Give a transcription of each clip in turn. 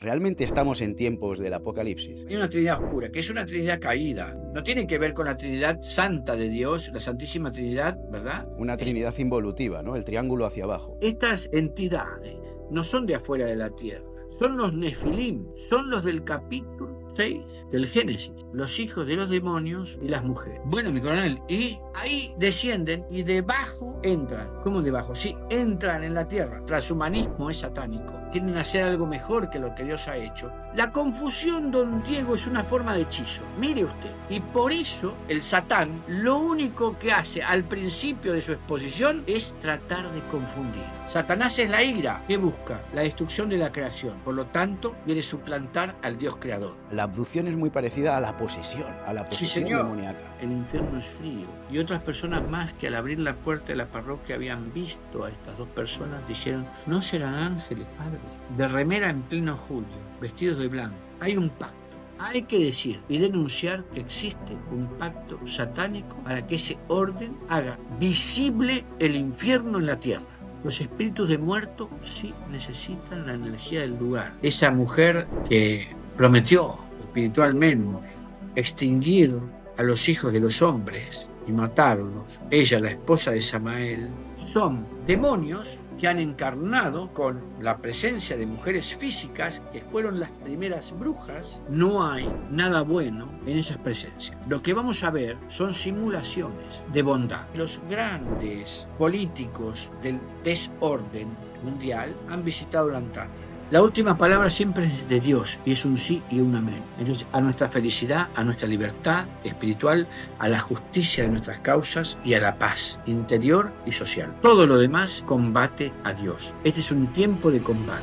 ¿Realmente estamos en tiempos del apocalipsis? Hay una Trinidad oscura, que es una Trinidad caída. No tiene que ver con la Trinidad Santa de Dios, la Santísima Trinidad, ¿verdad? Una trinidad involutiva, ¿no? El triángulo hacia abajo. Estas entidades no son de afuera de la tierra, son los Nefilim, son los del capítulo 6 del Génesis, los hijos de los demonios y las mujeres. Bueno, mi coronel, y ahí descienden y debajo entran. ¿Cómo debajo? Sí, entran en la tierra. Transhumanismo es satánico. Quieren hacer algo mejor que lo que Dios ha hecho. La confusión, don Diego, es una forma de hechizo. Mire usted. Y por eso el Satán lo único que hace al principio de su exposición es tratar de confundir. Satanás es la ira. ¿Qué busca? La destrucción de la creación. Por lo tanto, quiere suplantar al Dios creador. La abducción es muy parecida a la Sí, posesión señor. demoníaca. El infierno es frío. Y otras personas más que al abrir la puerta de la parroquia habían visto a estas dos personas dijeron, no serán ángeles, padre. De remera en pleno julio, vestidos de blanco. Hay un pacto. Hay que decir y denunciar que existe un pacto satánico para que ese orden haga visible el infierno en la tierra. Los espíritus de muertos sí necesitan la energía del lugar. Esa mujer que prometió espiritualmente extinguir a los hijos de los hombres y matarlos, ella, la esposa de Samael, son demonios que han encarnado con la presencia de mujeres físicas que fueron las primeras brujas. No hay nada bueno en esas presencias. Lo que vamos a ver son simulaciones de bondad. Los grandes políticos del desorden mundial han visitado la Antártida. La última palabra siempre es de Dios y es un sí y un amén. Entonces, a nuestra felicidad, a nuestra libertad espiritual, a la justicia de nuestras causas y a la paz interior y social. Todo lo demás combate a Dios. Este es un tiempo de combate.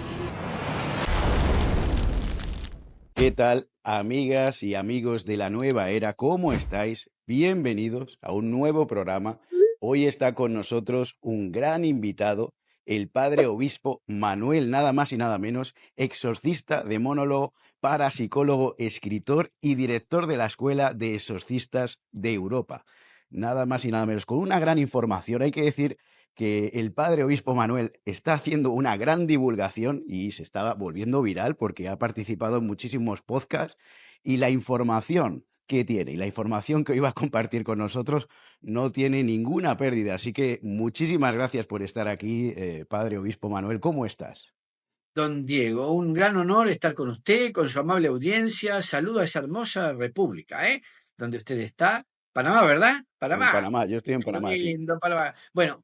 ¿Qué tal, amigas y amigos de la nueva era? ¿Cómo estáis? Bienvenidos a un nuevo programa. Hoy está con nosotros un gran invitado, el padre obispo Manuel, nada más y nada menos, exorcista, demonólogo, parapsicólogo, escritor y director de la Escuela de Exorcistas de Europa. Nada más y nada menos, con una gran información. Hay que decir que el padre obispo Manuel está haciendo una gran divulgación y se está volviendo viral porque ha participado en muchísimos podcasts y la información que tiene y la información que hoy va a compartir con nosotros no tiene ninguna pérdida. Así que muchísimas gracias por estar aquí, padre obispo Manuel. ¿Cómo estás? Don Diego, un gran honor estar con usted, con su amable audiencia. Saludo a esa hermosa república, ¿eh? Donde usted está. Panamá, ¿verdad? En Panamá. Panamá, yo estoy en Qué Panamá, sí. lindo, Panamá. Bueno,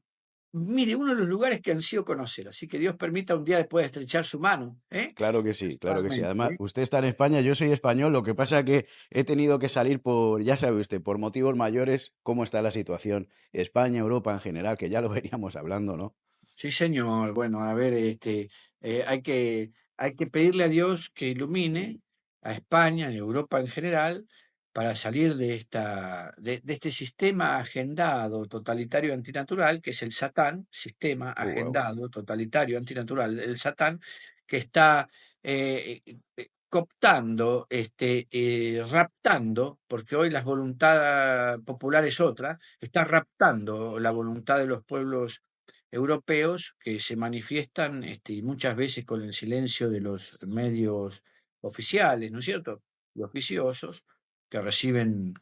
mire, uno de los lugares que ansío conocer, así que Dios permita un día después estrechar su mano, ¿eh? Claro que sí, claro que sí. Personalmente, Además, ¿eh? usted está en España, yo soy español, lo que pasa que he tenido que salir por, ya sabe usted, por motivos mayores, cómo está la situación, España, Europa en general, que ya lo veníamos hablando, ¿no? Sí, señor. Bueno, a ver, hay que pedirle a Dios que ilumine a España y a Europa en general para salir de este sistema agendado, totalitario, antinatural, que es el Satán, sistema Wow. agendado, totalitario, antinatural, el Satán, que está cooptando, raptando, porque hoy la voluntad popular es otra, está raptando la voluntad de los pueblos europeos que se manifiestan y muchas veces con el silencio de los medios oficiales, ¿no es cierto? Y oficiosos que reciben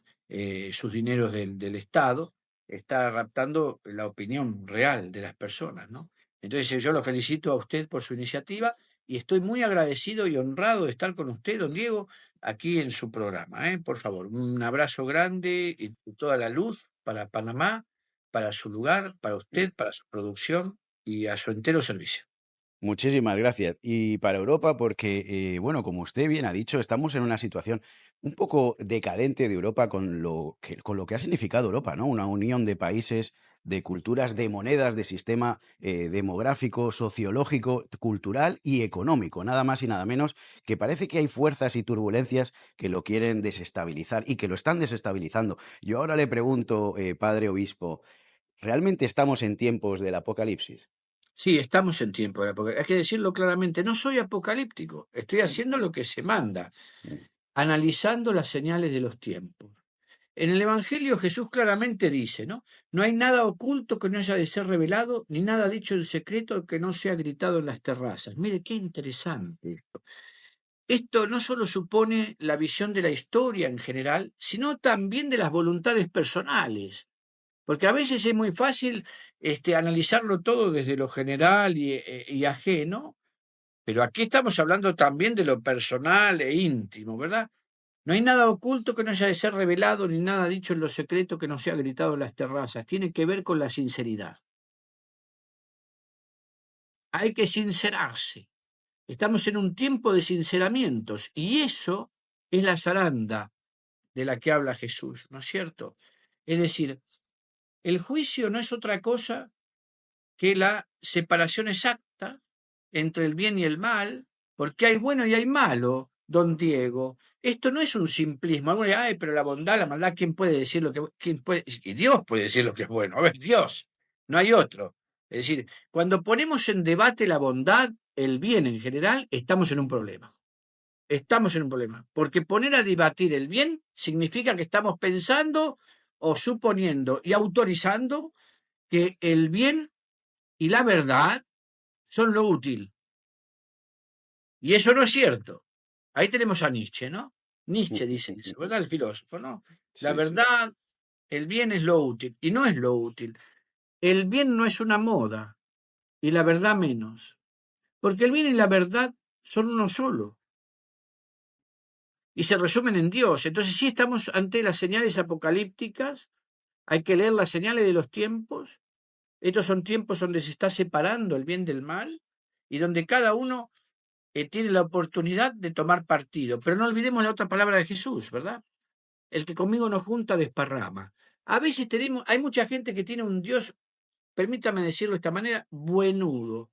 sus dineros del Estado, está raptando la opinión real de las personas, ¿no? Entonces yo lo felicito a usted por su iniciativa y estoy muy agradecido y honrado de estar con usted, don Diego, aquí en su programa, ¿eh? Por favor, un abrazo grande y toda la luz para Panamá, para su lugar, para usted, para su producción y a su entero servicio. Muchísimas gracias. Y para Europa, porque, bueno, como usted bien ha dicho, estamos en una situación un poco decadente de Europa con lo que ha significado Europa, ¿no? Una unión de países, de culturas, de monedas, de sistema demográfico, sociológico, cultural y económico, nada más y nada menos, que parece que hay fuerzas y turbulencias que lo quieren desestabilizar y que lo están desestabilizando. Yo ahora le pregunto, padre obispo, ¿realmente estamos en tiempos del apocalipsis? Sí, estamos en tiempo de apocalipsis. Hay que decirlo claramente, no soy apocalíptico, estoy haciendo lo que se manda, Mm. analizando las señales de los tiempos. En el Evangelio Jesús claramente dice, ¿no? No hay nada oculto que no haya de ser revelado, ni nada dicho en secreto que no sea gritado en las terrazas. Mire, qué interesante esto. esto no solo supone la visión de la historia en general, sino también de las voluntades personales. Porque a veces es muy fácil analizarlo todo desde lo general y ajeno, pero aquí estamos hablando también de lo personal e íntimo, ¿verdad? No hay nada oculto que no haya de ser revelado, ni nada dicho en lo secreto que no sea gritado en las terrazas. Tiene que ver con la sinceridad. Hay que sincerarse. Estamos en un tiempo de sinceramientos y eso es la zaranda de la que habla Jesús, ¿no es cierto? Es decir, el juicio no es otra cosa que la separación exacta entre el bien y el mal, porque hay bueno y hay malo, don Diego. Esto no es un simplismo. Algunos dicen, ay, pero la bondad, la maldad, ¿quién puede decir lo que quién puede? Y Dios puede decir lo que es bueno. A ver, Dios, no hay otro. Es decir, cuando ponemos en debate la bondad, el bien en general, estamos en un problema. Estamos en un problema. Porque poner a debatir el bien significa que estamos pensando o suponiendo y autorizando que el bien y la verdad son lo útil. Y eso no es cierto. Ahí tenemos a Nietzsche, ¿no? Nietzsche dice eso, ¿verdad? El filósofo, ¿no? La Sí, sí. verdad, el bien es lo útil. Y no es lo útil. El bien no es una moda y la verdad menos. Porque el bien y la verdad son uno solo y se resumen en Dios. Entonces, si estamos ante las señales apocalípticas, hay que leer las señales de los tiempos. Estos son tiempos donde se está separando el bien del mal y donde cada uno tiene la oportunidad de tomar partido. Pero no olvidemos la otra palabra de Jesús, ¿verdad? El que conmigo no junta, desparrama. A veces hay mucha gente que tiene un Dios, permítame decirlo de esta manera, buenudo.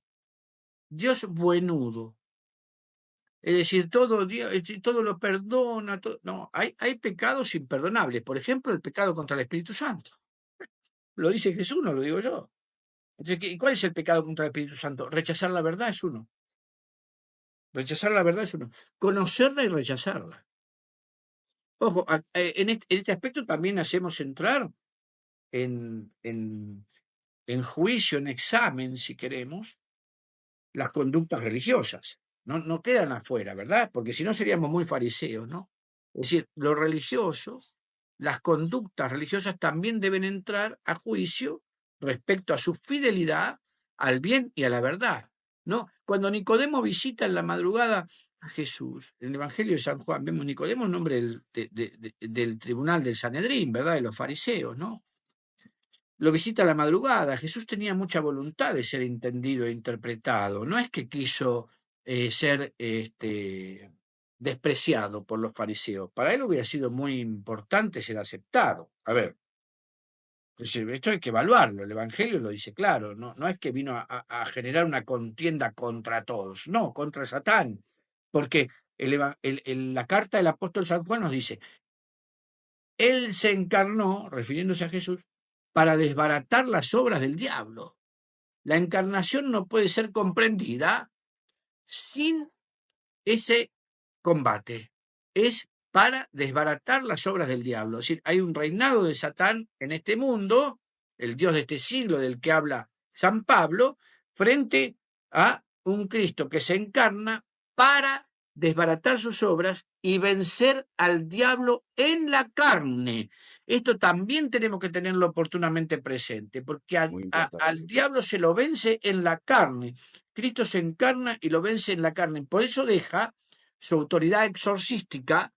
Dios buenudo. Es decir, todo, Dios, todo lo perdona. No, hay pecados imperdonables. Por ejemplo, el pecado contra el Espíritu Santo. Lo dice Jesús, no lo digo yo. Entonces, ¿cuál es el pecado contra el Espíritu Santo? Rechazar la verdad es uno. Rechazar la verdad es uno. Conocerla y rechazarla. Ojo, en este aspecto también hacemos entrar en, en, en juicio, en examen, si queremos, las conductas religiosas. No, no quedan afuera, ¿verdad? Porque si no seríamos muy fariseos, ¿no? Es decir, lo religioso, las conductas religiosas también deben entrar a juicio respecto a su fidelidad al bien y a la verdad, ¿no? Cuando Nicodemo visita en la madrugada a Jesús, en el Evangelio de San Juan, vemos Nicodemo en nombre del tribunal del Sanedrín, ¿verdad? De los fariseos, ¿no? Lo visita a la madrugada. Jesús tenía mucha voluntad de ser entendido e interpretado. No es que quiso ser despreciado por los fariseos. Para él hubiera sido muy importante ser aceptado. A ver, entonces, esto hay que evaluarlo. El Evangelio lo dice claro. No, no es que vino a generar una contienda contra todos. No, contra Satán. Porque la carta del apóstol San Juan nos dice, él se encarnó, refiriéndose a Jesús, para desbaratar las obras del diablo. La encarnación no puede ser comprendida sin ese combate. Es para desbaratar las obras del diablo. Es decir, hay un reinado de Satán en este mundo, el Dios de este siglo del que habla San Pablo, frente a un Cristo que se encarna para desbaratar sus obras y vencer al diablo en la carne. Esto también tenemos que tenerlo oportunamente presente, porque Muy al importante. diablo se lo vence en la carne. Cristo se encarna y lo vence en la carne. Por eso deja su autoridad exorcística,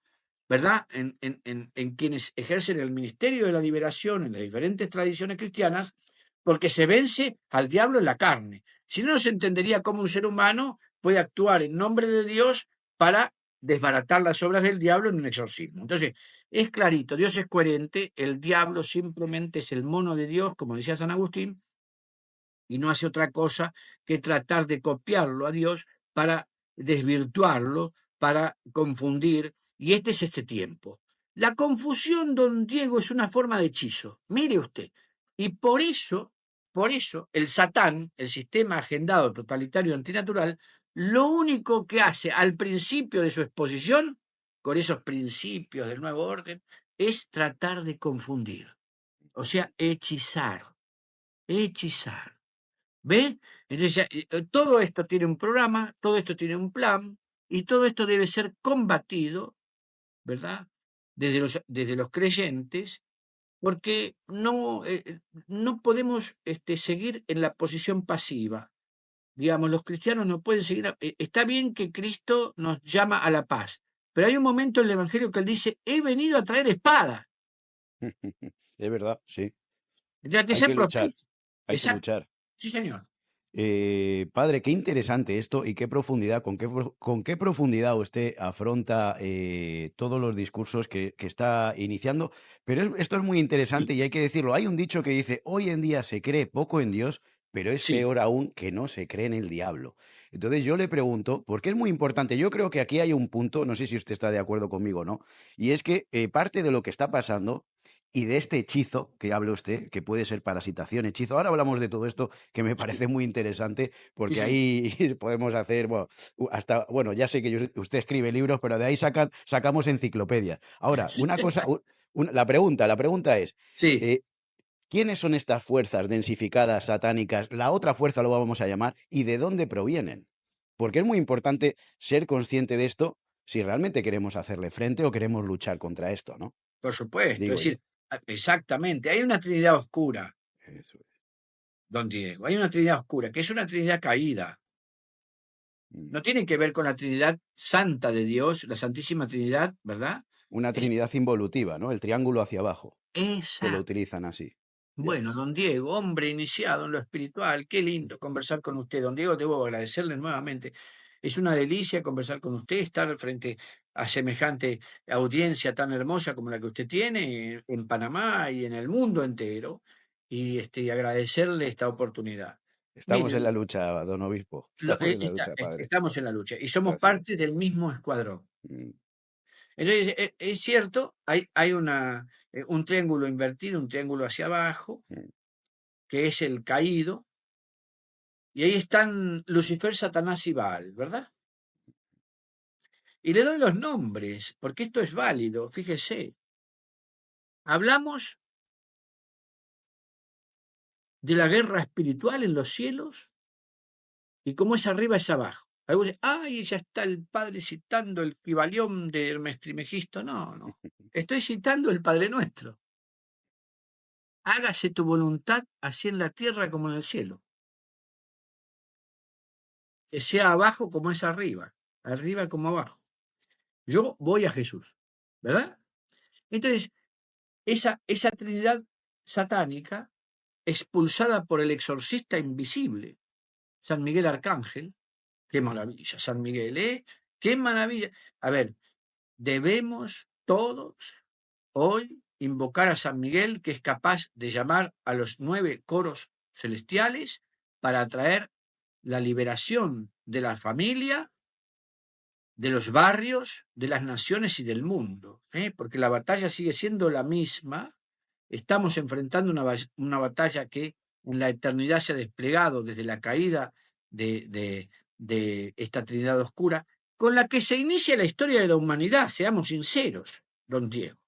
¿verdad? En quienes ejercen el ministerio de la liberación en las diferentes tradiciones cristianas, porque se vence al diablo en la carne. Si no, no se entendería cómo un ser humano puede actuar en nombre de Dios para desbaratar las obras del diablo en un exorcismo. Entonces, es clarito, Dios es coherente, el diablo simplemente es el mono de Dios, como decía San Agustín, y no hace otra cosa que tratar de copiarlo a Dios para desvirtuarlo, para confundir, y este es este tiempo. La confusión, don Diego, es una forma de hechizo, mire usted, y por eso el Satán, el sistema agendado totalitario antinatural, lo único que hace al principio de su exposición, con esos principios del nuevo orden, es tratar de confundir, o sea, hechizar, hechizar. ¿Ve? Entonces, todo esto tiene un programa, todo esto tiene un plan. Y todo esto debe ser combatido, ¿verdad? Desde los creyentes, porque no podemos seguir en la posición pasiva. Digamos, los cristianos no pueden seguir. Está bien que Cristo nos llama a la paz, pero hay un momento en el Evangelio que él dice: he venido a traer espada. Es verdad, sí. Ya hay que Hay ser que luchar, profeta. hay que Exacto. luchar. Sí, señor. Padre, qué interesante esto y qué profundidad, con qué profundidad usted afronta todos los discursos que está iniciando. Pero esto es muy Sí, interesante y hay que decirlo. Hay un dicho que dice, hoy en día se cree poco en Dios, pero es sí, peor aún que no se cree en el diablo. Entonces yo le pregunto, porque es muy importante, yo creo que aquí hay un punto, no sé si usted está de acuerdo conmigo o no, y es que parte de lo que está pasando y de este hechizo que habla usted, que puede ser parasitación, hechizo. Ahora hablamos de todo esto que me sí, parece muy interesante sí, porque señor. ahí podemos hacer, bueno, hasta, bueno, ya sé que usted escribe libros, pero de ahí sacamos enciclopedias. Ahora, una cosa, la pregunta es, Sí, eh, ¿quiénes son estas fuerzas densificadas, satánicas? La otra fuerza lo vamos a llamar, ¿y de dónde provienen? Porque es muy importante ser consciente de esto si realmente queremos hacerle frente o queremos luchar contra esto, ¿no? por supuesto. Es Digo yo. decir, exactamente. Hay una Trinidad oscura, Eso es. don Diego. Hay una Trinidad oscura, que es una Trinidad caída. Mm. No tiene que ver con la Trinidad Santa de Dios, la Santísima Trinidad, ¿verdad? Una Es, trinidad involutiva, ¿no? El triángulo hacia abajo, que lo esa. utilizan así. Ya. Bueno, don Diego, hombre iniciado en lo espiritual, qué lindo conversar con usted. Don Diego, debo agradecerle nuevamente. Es una delicia conversar con usted, estar frente a semejante audiencia tan hermosa como la que usted tiene en Panamá y en el mundo entero, y agradecerle esta oportunidad. Estamos en Miren, la lucha, don obispo. Estamos en la lucha, padre. estamos en la lucha y somos Así es. parte del mismo escuadrón. Mm, Entonces, es cierto, hay un triángulo invertido, un triángulo hacia abajo, mm. que es el caído. Y ahí están Lucifer, Satanás y Baal, ¿verdad? Y le doy los nombres, porque esto es válido, fíjese. Hablamos de la guerra espiritual en los cielos y cómo es arriba es abajo. Algunos dicen, ay, ya está el padre citando el Kibalión de Hermes Trimegisto. No, no. Estoy citando el Padre Nuestro. Hágase tu voluntad así en la tierra como en el cielo. Que sea abajo como es arriba, arriba como abajo. Yo voy a Jesús, ¿verdad? Entonces, esa Trinidad satánica, expulsada por el exorcista invisible, San Miguel Arcángel, qué maravilla, San Miguel, ¿eh? Qué maravilla. A ver, debemos todos hoy invocar a San Miguel, que es capaz de llamar a los 9 coros celestiales para traer la liberación de la familia, de los barrios, de las naciones y del mundo, ¿eh? Porque la batalla sigue siendo la misma. Estamos enfrentando una batalla que en la eternidad se ha desplegado desde la caída de esta Trinidad oscura, con la que se inicia la historia de la humanidad, seamos sinceros, don Diego.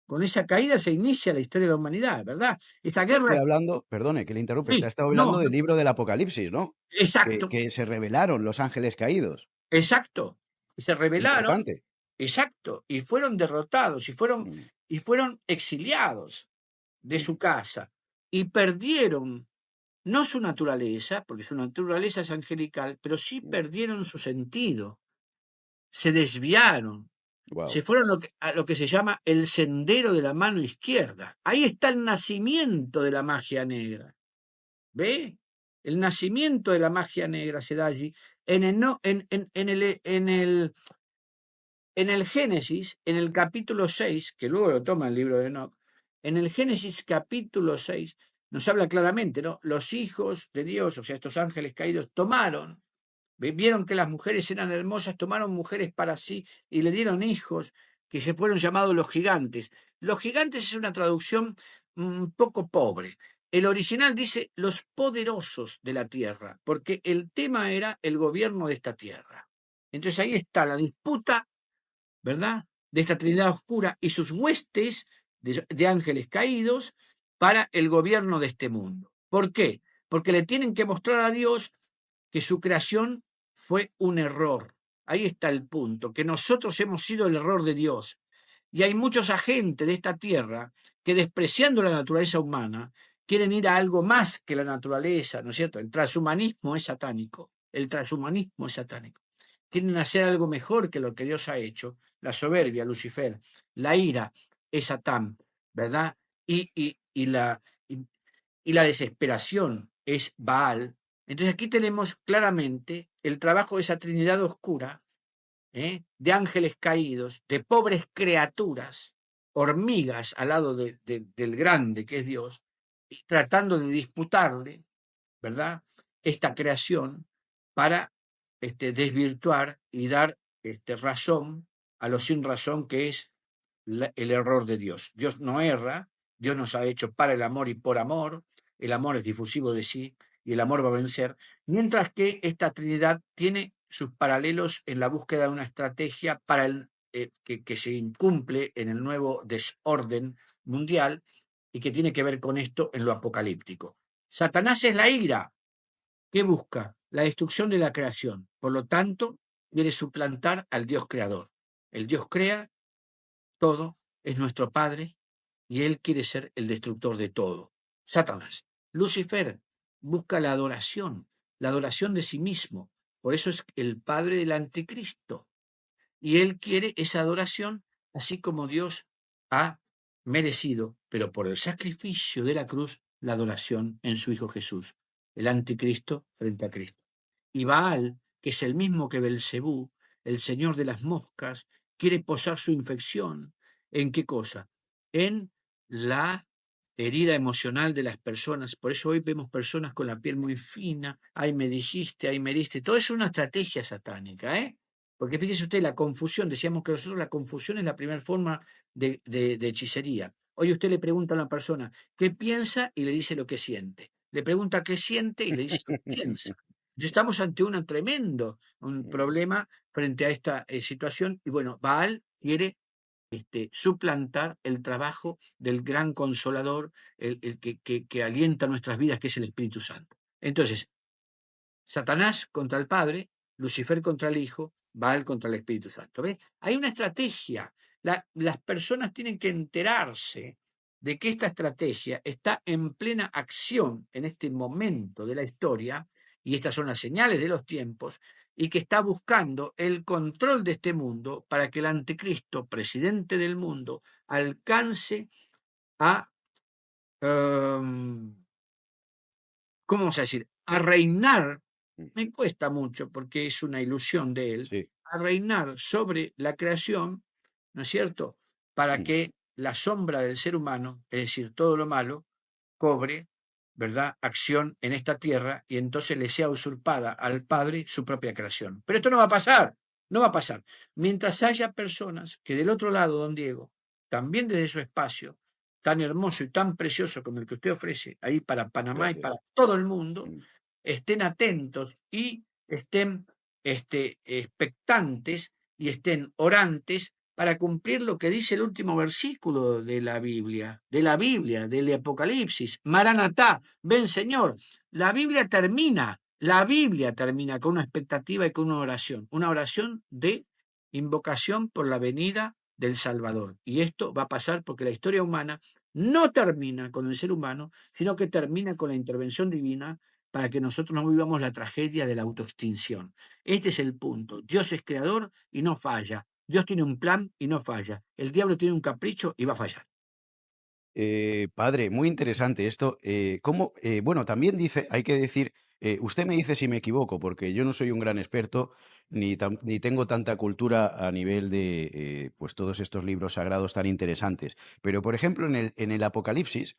Con esa caída se inicia la historia de la humanidad, ¿verdad? Esta Está usted guerra, hablando, perdone que le interrumpe, está sí, usted no, hablando del libro del Apocalipsis, ¿no? Que, exacto, que se revelaron los ángeles caídos. exacto. Y se rebelaron, Importante. exacto, y fueron derrotados, Mm, y fueron exiliados de mm, su casa, y perdieron no su naturaleza, porque su naturaleza es angelical, pero sí mm. perdieron su sentido, se desviaron, se Wow. fueron a lo que se llama el sendero de la mano izquierda. Ahí está el nacimiento de la magia negra. ¿Ve? El nacimiento de la magia negra se da allí. En el, no- en el Génesis, en el capítulo 6, que luego lo toma el libro de Enoch, en el Génesis capítulo 6 nos habla claramente, ¿no? Los hijos de Dios, o sea, estos ángeles caídos, tomaron, vieron que las mujeres eran hermosas, tomaron mujeres para sí y le dieron hijos que se fueron llamados los gigantes. Los gigantes es una traducción un poco pobre. El original dice los poderosos de la tierra, porque el tema era el gobierno de esta tierra. Entonces ahí está la disputa, ¿verdad? De esta Trinidad oscura y sus huestes de ángeles caídos para el gobierno de este mundo. ¿Por qué? Porque le tienen que mostrar a Dios que su creación fue un error, ahí está el punto, que nosotros hemos sido el error de Dios. Y hay muchos agentes de esta tierra que, despreciando la naturaleza humana, quieren ir a algo más que la naturaleza, ¿no es cierto? El transhumanismo es satánico. El transhumanismo es satánico. Quieren hacer algo mejor que lo que Dios ha hecho. La soberbia, Lucifer. La ira es Satán, ¿verdad? Y y la desesperación es Baal. Entonces aquí tenemos claramente el trabajo de esa Trinidad oscura, de ángeles caídos, de pobres criaturas, hormigas al lado del grande que es Dios, y tratando de disputarle, ¿verdad?, esta creación para desvirtuar y dar razón a lo sin razón que es el error de Dios. Dios no erra, Dios nos ha hecho para el amor y por amor, el amor es difusivo de sí y el amor va a vencer, mientras que esta Trinidad tiene sus paralelos en la búsqueda de una estrategia para que se incumple en el nuevo desorden mundial y que tiene que ver con esto en lo apocalíptico. Satanás es la ira. ¿Qué busca? La destrucción de la creación. Por lo tanto, quiere suplantar al Dios creador. El Dios crea todo, es nuestro Padre, y Él quiere ser el destructor de todo. Satanás. Lucifer busca la adoración de sí mismo. Por eso es el padre del anticristo. Y Él quiere esa adoración, así como Dios ha merecido, pero por el sacrificio de la cruz, la adoración en su Hijo Jesús, el anticristo frente a Cristo. Y Baal, que es el mismo que Belcebú, el señor de las moscas, quiere posar su infección. ¿En qué cosa? En la herida emocional de las personas. Por eso hoy vemos personas con la piel muy fina. Ay, me dijiste, ay, me diste. Todo eso es una estrategia satánica, ¿eh? Porque fíjese usted, la confusión, decíamos que nosotros la confusión es la primera forma de hechicería. Hoy usted le pregunta a una persona qué piensa y le dice lo que siente. Le pregunta qué siente y le dice lo que piensa. Entonces estamos ante un problema frente a esta situación. Y bueno, Baal quiere suplantar el trabajo del gran consolador, el que alienta nuestras vidas, que es el Espíritu Santo. Entonces, Satanás contra el Padre, Lucifer contra el Hijo, Baal contra el Espíritu Santo. ¿Ve? Hay una estrategia. Las personas tienen que enterarse de que esta estrategia está en plena acción en este momento de la historia, y estas son las señales de los tiempos, y que está buscando el control de este mundo para que el anticristo, presidente del mundo, alcance a, ¿cómo vamos a decir?, a reinar. Me cuesta mucho porque es una ilusión de él, Sí. a reinar sobre la creación, ¿no es cierto? Para que la sombra del ser humano, es decir, todo lo malo, cobre, ¿verdad?, acción en esta tierra y entonces le sea usurpada al Padre su propia creación. Pero esto no va a pasar, no va a pasar. Mientras haya personas que del otro lado, don Diego, también desde su espacio, tan hermoso y tan precioso como el que usted ofrece ahí para Panamá y para Gracias. todo el mundo, estén atentos y estén expectantes y estén orantes para cumplir lo que dice el último versículo del Apocalipsis. Maranatá, ven Señor. La Biblia termina con una expectativa y con una oración de invocación por la venida del Salvador. Y esto va a pasar porque la historia humana no termina con el ser humano, sino que termina con la intervención divina para que nosotros no vivamos la tragedia de la autoextinción. Este es el punto. Dios es creador y no falla. Dios tiene un plan y no falla. El diablo tiene un capricho y va a fallar. Padre, muy interesante esto. Bueno, también dice, hay que decir, usted me dice si me equivoco, porque yo no soy un gran experto, ni tengo tanta cultura a nivel de pues todos estos libros sagrados tan interesantes. Pero, por ejemplo, en el Apocalipsis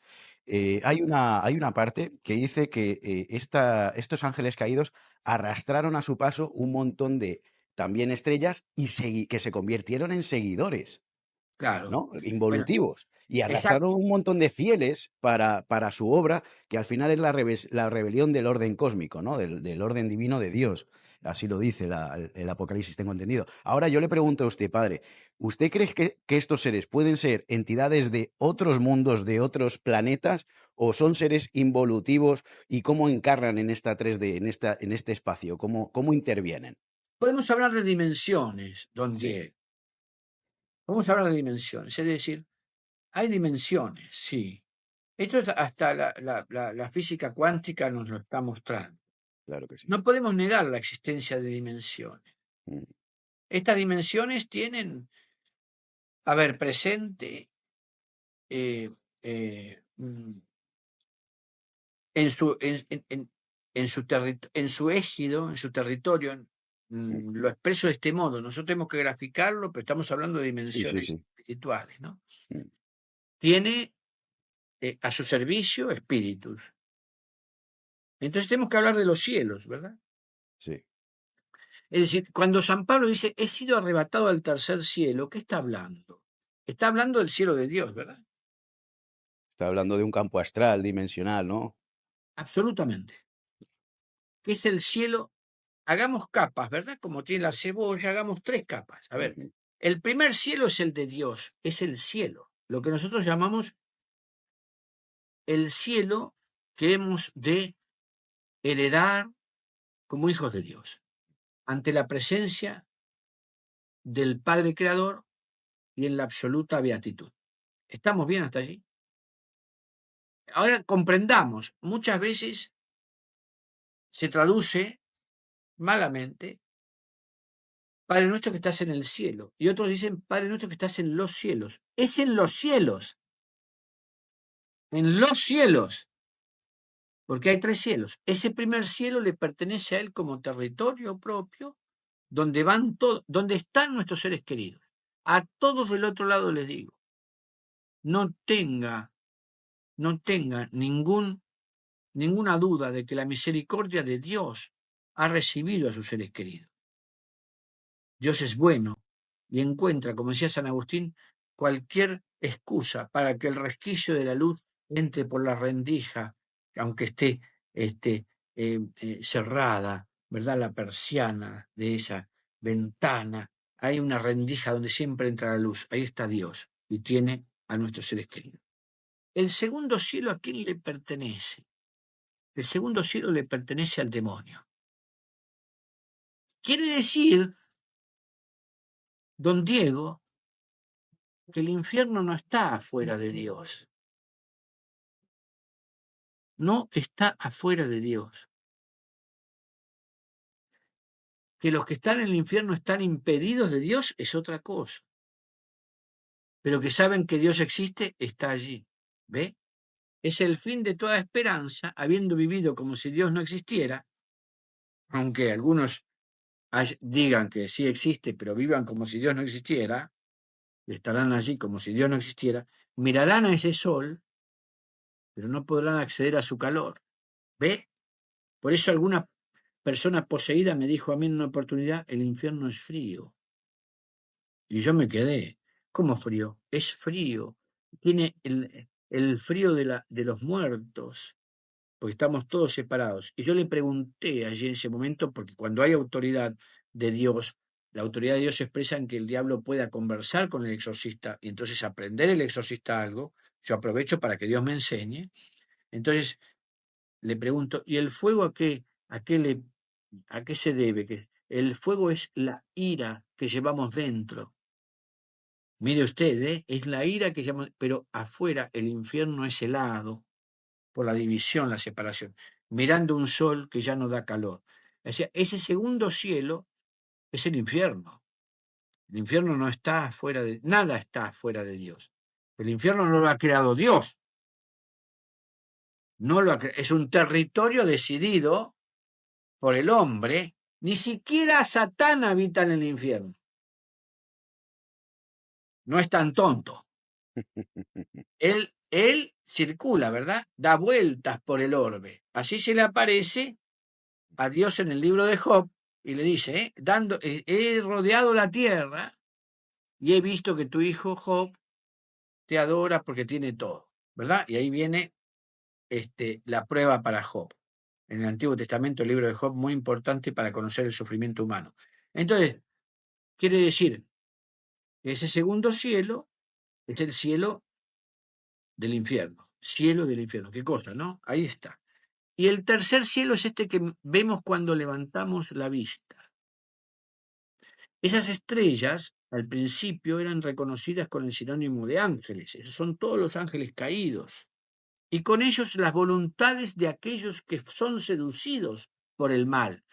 hay una parte que dice que estos ángeles caídos arrastraron a su paso un montón de también estrellas y que se convirtieron en seguidores. Claro. ¿No? Bueno, Involutivos. Y arrastraron exacto. un montón de fieles para su obra, que al final es la rebelión del orden cósmico, ¿no? Del orden divino de Dios. Así lo dice el Apocalipsis, tengo entendido. Ahora yo le pregunto a usted, padre, ¿usted cree que estos seres pueden ser entidades de otros mundos, de otros planetas, o son seres involutivos y cómo encarnan en esta 3D, en este espacio? ¿Cómo intervienen? Podemos hablar de dimensiones, don Sí, Diego. Podemos hablar de dimensiones, es decir, hay dimensiones, sí. Esto hasta la física cuántica nos lo está mostrando. claro que sí. No podemos negar la existencia de dimensiones. Mm, Estas dimensiones tienen, a ver, presente eh, mm, en su égido, en su territorio. mm, Lo expreso de este modo. Nosotros tenemos que graficarlo, pero estamos hablando de sí, sí, dimensiones sí. espirituales, ¿no? Mm, Tiene a su servicio espíritus. Entonces tenemos que hablar de los cielos, ¿verdad? sí. Es decir, cuando San Pablo dice, he sido arrebatado al tercer cielo, ¿qué está hablando? Está hablando del cielo de Dios, ¿verdad? Está hablando de un campo astral, dimensional, ¿no? Absolutamente. Que es el cielo. Hagamos capas, ¿verdad? Como tiene la cebolla, hagamos tres capas. A ver, Ujú, el primer cielo es el de Dios, es el cielo, lo que nosotros llamamos el cielo que hemos de heredar como hijos de Dios, ante la presencia del Padre Creador y en la absoluta beatitud. ¿Estamos bien hasta allí? Ahora comprendamos, muchas veces se traduce malamente, Padre nuestro que estás en el cielo, y otros dicen, Padre nuestro que estás en los cielos. Es en los cielos, porque hay tres cielos. Ese primer cielo le pertenece a él como territorio propio, donde van todos, donde están nuestros seres queridos. A todos del otro lado les digo, no tenga, no tenga ninguna duda de que la misericordia de Dios ha recibido a sus seres queridos. Dios es bueno y encuentra, como decía San Agustín, cualquier excusa para que el resquicio de la luz entre por la rendija, aunque esté cerrada, ¿verdad? La persiana de esa ventana. Hay una rendija donde siempre entra la luz. Ahí está Dios y tiene a nuestros seres queridos. El segundo cielo, ¿a quién le pertenece? El segundo cielo le pertenece al demonio. Quiere decir, don Diego, que el infierno no está afuera de Dios, no está afuera de Dios, que los que están en el infierno están impedidos de Dios es otra cosa, pero que saben que Dios existe está allí, ¿ve? Es el fin de toda esperanza, habiendo vivido como si Dios no existiera, aunque algunos digan que sí existe, pero vivan como si Dios no existiera, estarán allí como si Dios no existiera, mirarán a ese sol, pero no podrán acceder a su calor, ¿ve? Por eso alguna persona poseída me dijo a mí en una oportunidad, el infierno es frío. Y yo me quedé, ¿cómo frío? Es frío. Tiene el frío de los muertos, porque estamos todos separados. Y yo le pregunté allí en ese momento, porque cuando hay autoridad de Dios, la autoridad de Dios se expresa en que el diablo pueda conversar con el exorcista y entonces aprender el exorcista algo. Yo aprovecho para que Dios me enseñe. Entonces le pregunto, ¿y el fuego a qué se debe? Que el fuego es la ira que llevamos dentro. Mire usted, es la ira que llevamos, pero afuera el infierno es helado por la división, la separación, mirando un sol que ya no da calor. O sea, ese segundo cielo es el infierno. El infierno no está fuera de, nada está fuera de Dios. El infierno no lo ha creado Dios, no lo ha es un territorio decidido por el hombre. Ni siquiera Satán habita en el infierno. No es tan tonto. Él circula, ¿verdad? Da vueltas por el orbe. Así se le aparece a Dios en el libro de Job y le dice, he rodeado la tierra y he visto que tu hijo Job te adora porque tiene todo, ¿verdad? Y ahí viene la prueba para Job. En el Antiguo Testamento, el libro de Job, muy importante para conocer el sufrimiento humano. Entonces, quiere decir que ese segundo cielo es el cielo del infierno. Cielo del infierno. ¿Qué cosa, no? Ahí está. Y el tercer cielo es este que vemos cuando levantamos la vista. Esas estrellas al principio eran reconocidas con el sinónimo de ángeles. Esos son todos los ángeles caídos. Y con ellos las voluntades de aquellos que son seducidos por el mal.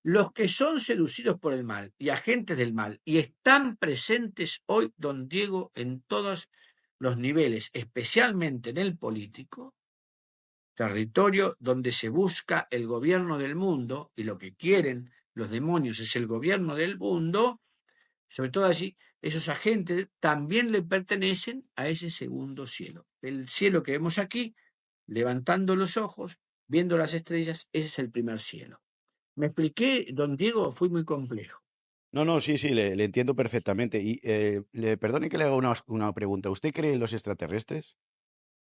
Los que son seducidos por el mal y agentes del mal y están presentes hoy, don Diego, en todos los niveles, especialmente en el político, territorio donde se busca el gobierno del mundo, y lo que quieren los demonios es el gobierno del mundo, sobre todo allí, esos agentes también le pertenecen a ese segundo cielo. El cielo que vemos aquí, levantando los ojos, viendo las estrellas, ese es el primer cielo. ¿Me expliqué, don Diego? Fui muy complejo. No, no, sí, sí, le entiendo perfectamente. Y perdone que le haga una pregunta. ¿Usted cree en los extraterrestres?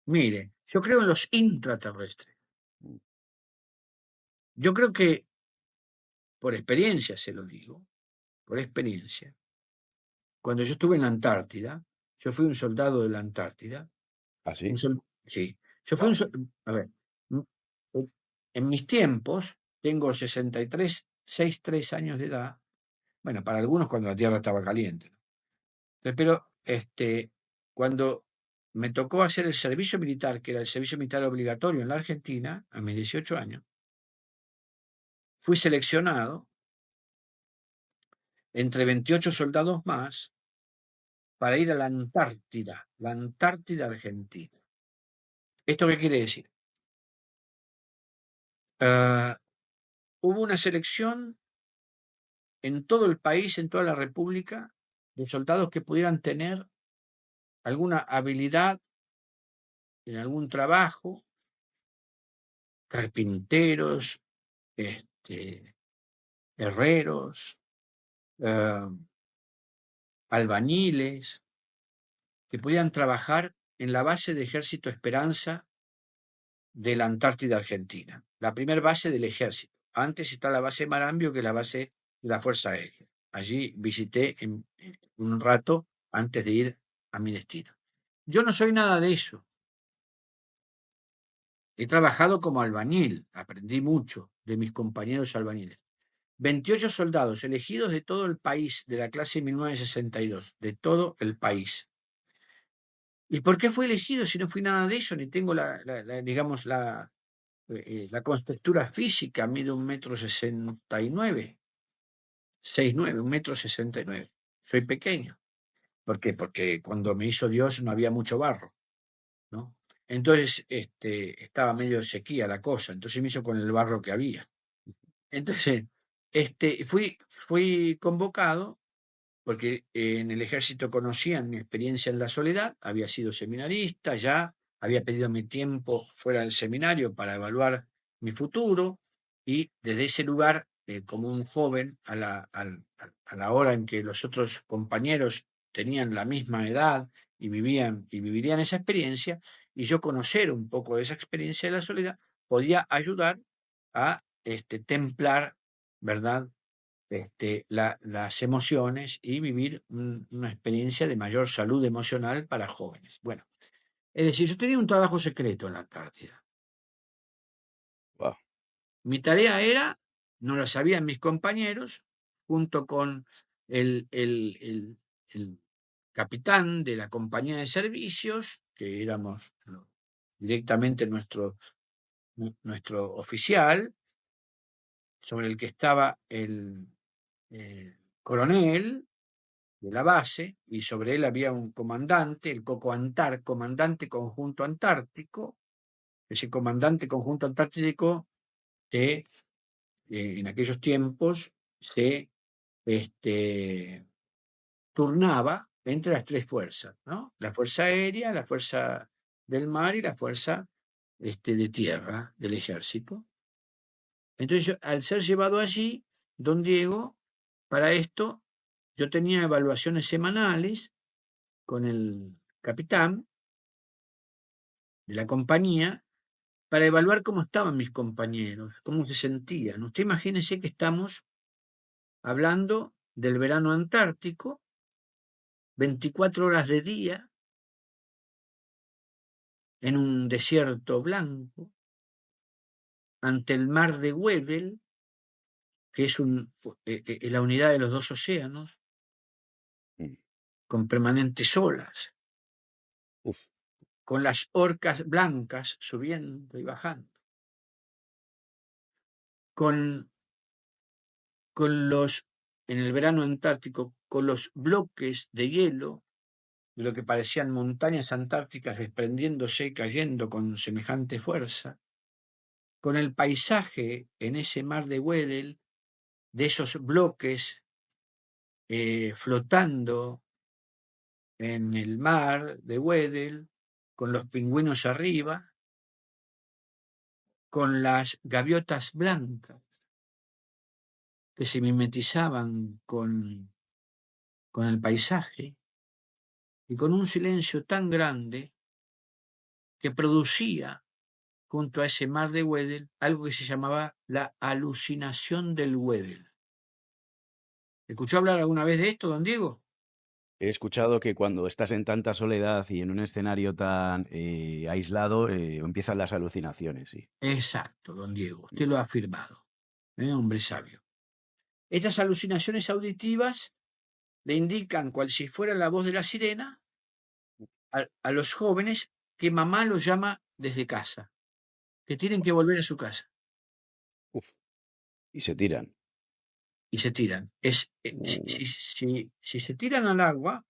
Mire, yo creo en los intraterrestres. Mm. Yo creo que, por experiencia se lo digo, por experiencia, cuando yo estuve en la Antártida, yo fui un soldado de la Antártida, ¿Ah, sí? sí, yo fui un a ver, mm, en mis tiempos, tengo 63 años de edad, bueno, para algunos cuando la Tierra estaba caliente, ¿no? Pero cuando me tocó hacer el servicio militar, que era el servicio militar obligatorio en la Argentina, a mis 18 años, fui seleccionado entre 28 soldados más para ir a la Antártida Argentina. ¿Esto qué quiere decir? Ah, hubo una selección en todo el país, en toda la República, de soldados que pudieran tener alguna habilidad en algún trabajo, carpinteros, herreros, ah, albañiles, que pudieran trabajar en la base de Ejército Esperanza de la Antártida Argentina, la primera base del ejército. Antes está la base Marambio, que es la base de la Fuerza Aérea. Allí visité un rato antes de ir a mi destino. Yo no soy nada de eso. He trabajado como albañil, aprendí mucho de mis compañeros albañiles. 28 soldados elegidos de todo el país, de la clase 1962, de todo el país. ¿Y por qué fui elegido si no fui nada de eso? Ni tengo digamos, la contextura física, mido 1,69 m, 6'9", 1,69 m. Soy pequeño. ¿Por qué? Porque cuando me hizo Dios no había mucho barro, ¿no? Entonces, estaba medio sequía la cosa, entonces me hizo con el barro que había. Entonces, fui convocado porque en el ejército conocían mi experiencia en la soledad, había sido seminarista, ya había pedido mi tiempo fuera del seminario para evaluar mi futuro, y desde ese lugar, como un joven, a la hora en que los otros compañeros tenían la misma edad y vivirían esa experiencia, y yo conocer un poco de esa experiencia de la soledad, podía ayudar a templar, ¿verdad?, las emociones y vivir una experiencia de mayor salud emocional para jóvenes. Bueno, es decir, yo tenía un trabajo secreto en la Antártida. Guau. Mi tarea era, no lo sabían mis compañeros, junto con el capitán de la compañía de servicios, que éramos directamente nuestro oficial, sobre el que estaba el coronel de la base, y sobre él había un comandante, el comandante conjunto antártico. Ese comandante conjunto antártico que en aquellos tiempos se turnaba entre las tres fuerzas, ¿no? La fuerza aérea, la fuerza del mar y la fuerza de tierra del ejército. Entonces, al ser llevado allí, don Diego, para esto, yo tenía evaluaciones semanales con el capitán de la compañía para evaluar cómo estaban mis compañeros, cómo se sentían. Usted imagínese que estamos hablando del verano antártico, 24 horas de día, en un desierto blanco, ante el mar de Weddell, que es la unidad de los dos océanos, con permanentes olas, Uf, con las orcas blancas subiendo y bajando, con, en el verano antártico, con los bloques de hielo de lo que parecían montañas antárticas desprendiéndose y cayendo con semejante fuerza, con el paisaje en ese mar de Weddell, de esos bloques flotando en el mar de Weddell, con los pingüinos arriba, con las gaviotas blancas que se mimetizaban con el paisaje y con un silencio tan grande que producía junto a ese mar de Weddell algo que se llamaba la alucinación del Weddell. ¿Escuchó hablar alguna vez de esto, don Diego? he escuchado que cuando estás en tanta soledad y en un escenario tan aislado, empiezan las alucinaciones, sí. Exacto, don Diego, usted lo ha afirmado, hombre sabio. Estas alucinaciones auditivas le indican, cual si fuera la voz de la sirena, a los jóvenes que mamá los llama desde casa, que tienen que volver a su casa Uf, y se tiran. y se tiran. Uh, Si se tiran al agua,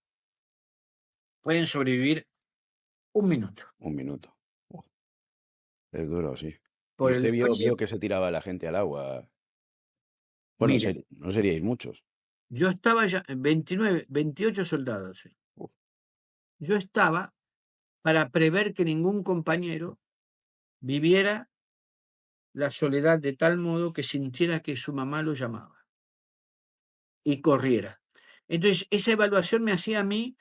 pueden sobrevivir un minuto. un minuto. Uf, es duro, sí. Y Por el usted vio frío, que se tiraba la gente al agua. Bueno, mire, no seríais muchos. yo estaba ya en 29, 28 soldados. Sí. Uf, Yo estaba para prever que ningún compañero viviera la soledad de tal modo que sintiera que su mamá lo llamaba y corriera. Entonces, esa evaluación me hacía a mí,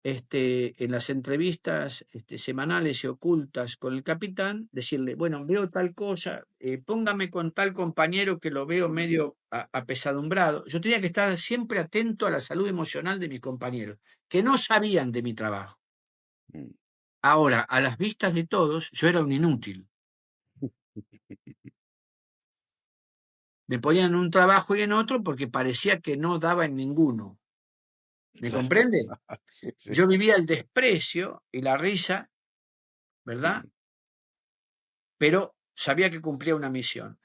en las entrevistas semanales y ocultas con el capitán, decirle, bueno, veo tal cosa, póngame con tal compañero que lo veo medio apesadumbrado. Yo tenía que estar siempre atento a la salud emocional de mis compañeros, que no sabían de mi trabajo. mm. Ahora, a las vistas de todos, yo era un inútil. Me ponían en un trabajo y en otro porque parecía que no daba en ninguno. ¿Me Claro. comprende? Sí, sí. Yo vivía el desprecio y la risa, ¿verdad? Mm, Pero sabía que cumplía una misión.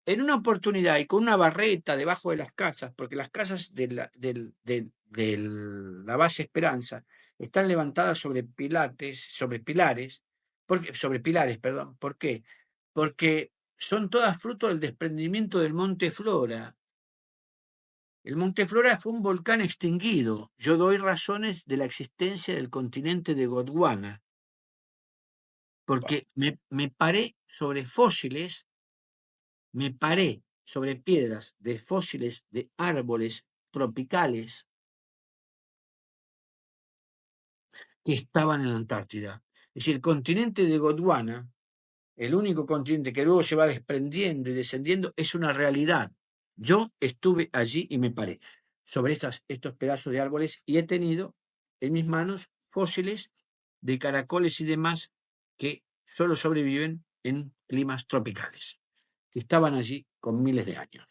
En una oportunidad y con una barreta debajo de las casas, porque las casas de la base Esperanza están levantadas sobre pilares, sobre pilares, perdón. ¿Por qué? Porque son todas fruto del desprendimiento del Monte Flora. El Monte Flora fue un volcán extinguido. Yo doy razones de la existencia del continente de Gondwana, va. porque me paré sobre fósiles, me paré sobre piedras de fósiles de árboles tropicales que estaban en la Antártida. Es decir, el continente de Gondwana, el único continente que luego se va desprendiendo y descendiendo, es una realidad. Yo estuve allí y me paré sobre estos pedazos de árboles y he tenido en mis manos fósiles de caracoles y demás que solo sobreviven en climas tropicales, que estaban allí con miles de años.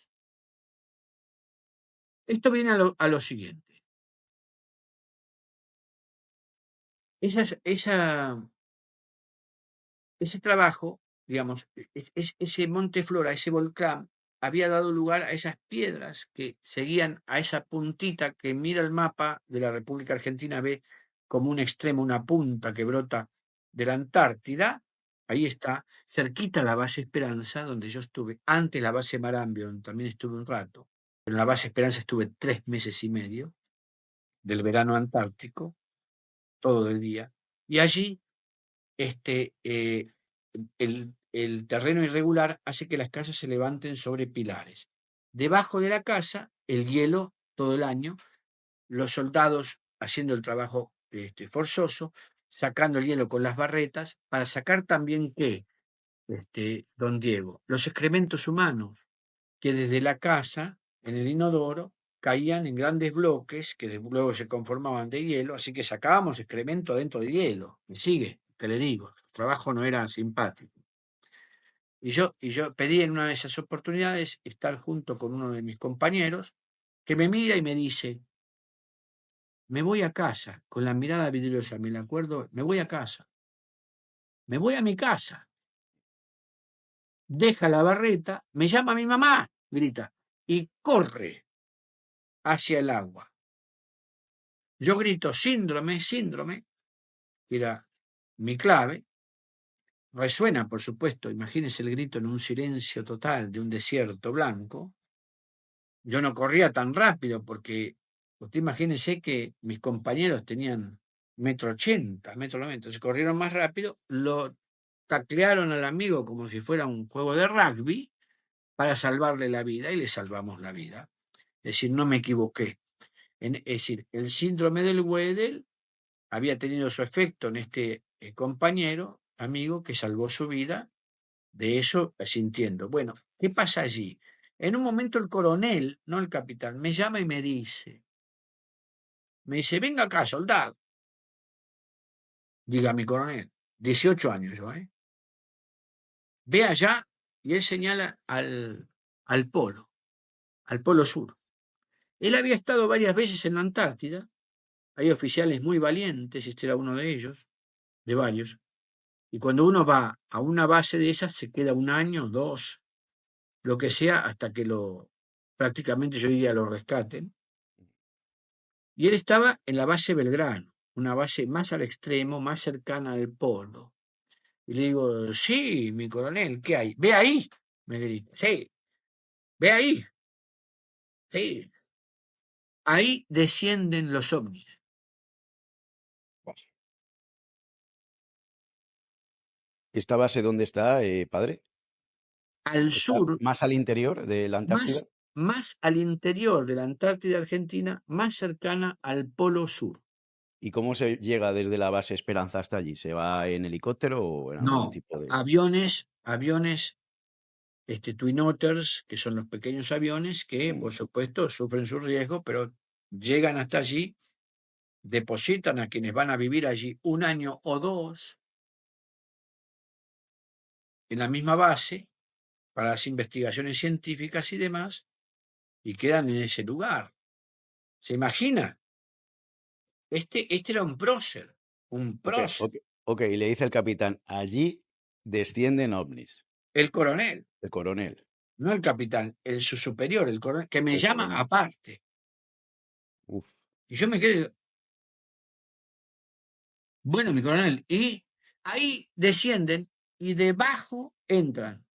Esto viene a lo siguiente. Esa Ese trabajo, digamos, ese Monte Flora, ese volcán, había dado lugar a esas piedras que seguían a esa puntita que mira el mapa de la República Argentina, ve como un extremo, una punta que brota de la Antártida. Ahí está, cerquita la base Esperanza, donde yo estuve, antes la base Marambio, donde también estuve un rato, pero en la base Esperanza estuve 3 meses y medio del verano antártico, todo de día, y allí este, el terreno irregular hace que las casas se levanten sobre pilares. Debajo de la casa, el hielo todo el año, los soldados haciendo el trabajo forzoso, sacando el hielo con las barretas, para sacar también qué, don Diego, los excrementos humanos, que desde la casa, en el inodoro, caían en grandes bloques que luego se conformaban de hielo, así que sacábamos excremento dentro de hielo. ¿Me sigue? Que le digo, el trabajo no era simpático. Y yo pedí en una de esas oportunidades estar junto con uno de mis compañeros, que me mira y me dice, Me voy a casa, con la mirada vidriosa, me la acuerdo, me voy a casa, me voy a mi casa. Deja la barreta, me llama mi mamá, grita, y corre hacia el agua. Yo grito, síndrome, síndrome, que era mi clave. Resuena, por supuesto, imagínense el grito en un silencio total de un desierto blanco. Yo no corría tan rápido porque usted imagínese que mis compañeros tenían 1,80 m, 1,90 m, entonces corrieron más rápido, lo taclearon al amigo como si fuera un juego de rugby para salvarle la vida y le salvamos la vida. Es decir, no me equivoqué. Es decir, el síndrome del Wedel había tenido su efecto en este compañero, amigo, que salvó su vida de eso sintiendo. Bueno, ¿qué pasa allí? En un momento el coronel, no el capitán, me llama y me dice, venga acá, soldado. Diga mi coronel, 18 años yo, ¿eh? Ve allá y él señala al polo sur. Él había estado varias veces en la Antártida, hay oficiales muy valientes, este era uno de ellos, de varios, y cuando uno va a una base de esas se queda un año, dos, lo que sea, hasta que prácticamente yo diría lo rescaten. Y él estaba en la base Belgrano, una base más al extremo, más cercana al polo. Y le digo, sí, mi coronel, ¿qué hay? Ve ahí, me grita. Sí, ve ahí. Sí. Ahí descienden los ovnis. ¿Esta base dónde está, padre? Al ¿Está sur, más al interior de la Antártida? más al interior de la Antártida Argentina, más cercana al polo sur. ¿Y cómo se llega desde la base Esperanza hasta allí? ¿Se va en helicóptero o en algún No, tipo de...? aviones, Twin Otters, que son los pequeños aviones que, Mm, por supuesto, sufren su riesgo, pero llegan hasta allí, depositan a quienes van a vivir allí un año o dos en la misma base para las investigaciones científicas y demás, y quedan en ese lugar. ¿Se imagina? Este era un ok, prócer, ok, ok. Y le dice el capitán, allí descienden ovnis. el coronel, El coronel, no el capitán, su superior, el coronel, que me el llama coronel. aparte. Uf, Y yo me quedé, bueno, mi coronel, y ahí descienden y debajo entran.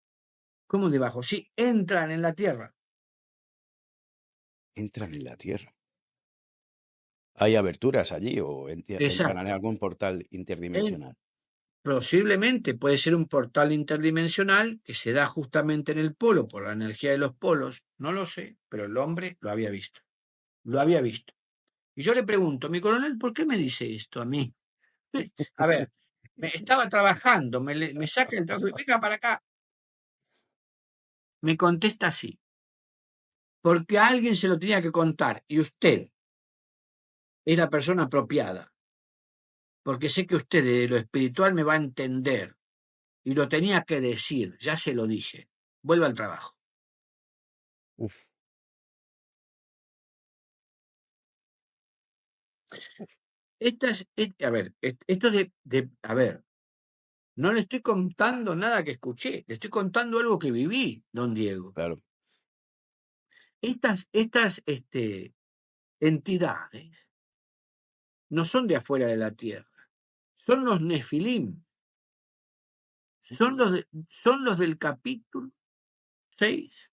¿Cómo debajo? Sí, entran en la Tierra. entran en la Tierra. ¿Hay aberturas allí o entran en Exacto. algún portal En- interdimensional? Posiblemente puede ser un portal interdimensional que se da justamente en el polo por la energía de los polos. No lo sé, pero el hombre lo había visto. Lo había visto. Y yo le pregunto, mi coronel, ¿por qué me dice esto a mí? A ver, estaba trabajando, me saca el trabajo, venga para acá. Me contesta así, porque a alguien se lo tenía que contar y usted es la persona apropiada, porque sé que usted de lo espiritual me va a entender y lo tenía que decir, ya se lo dije. Vuelva al trabajo. Uf, A ver, esto a ver, no le estoy contando nada que escuché, le estoy contando algo que viví, don Diego. claro. Estas entidades no son de afuera de la tierra, son los nefilim, son los del capítulo 6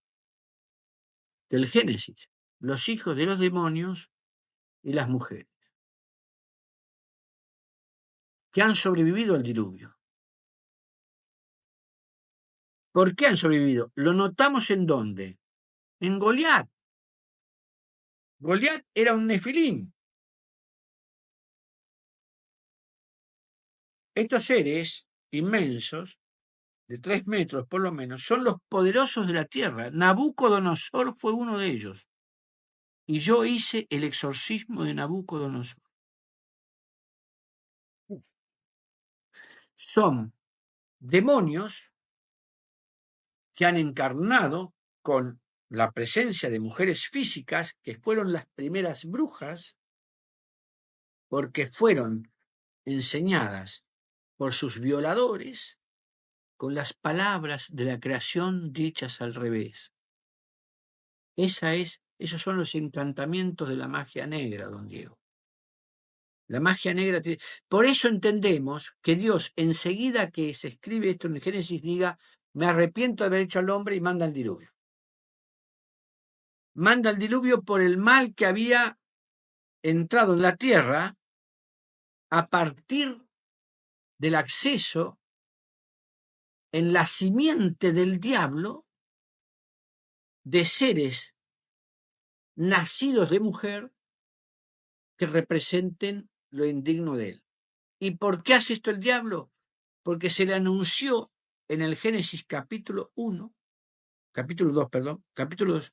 del Génesis, los hijos de los demonios y las mujeres, que han sobrevivido al diluvio. ¿Por qué han sobrevivido? Lo notamos en dónde. En Goliat. Goliat era un nefilim. Estos seres inmensos, de 3 metros por lo menos, son los poderosos de la tierra. Nabucodonosor fue uno de ellos. Y yo hice el exorcismo de Nabucodonosor. Son demonios que han encarnado con la presencia de mujeres físicas que fueron las primeras brujas porque fueron enseñadas por sus violadores con las palabras de la creación dichas al revés. Esos son los encantamientos de la magia negra, don Diego. La magia negra. Por eso entendemos que Dios, enseguida que se escribe esto en Génesis, diga, me arrepiento de haber hecho al hombre y manda el diluvio. Manda el diluvio por el mal que había entrado en la tierra a partir del acceso en la simiente del diablo de seres nacidos de mujer que representen lo indigno de él. ¿Y por qué hace esto el diablo? Porque se le anunció en el Génesis capítulo 2, perdón, capítulo 2,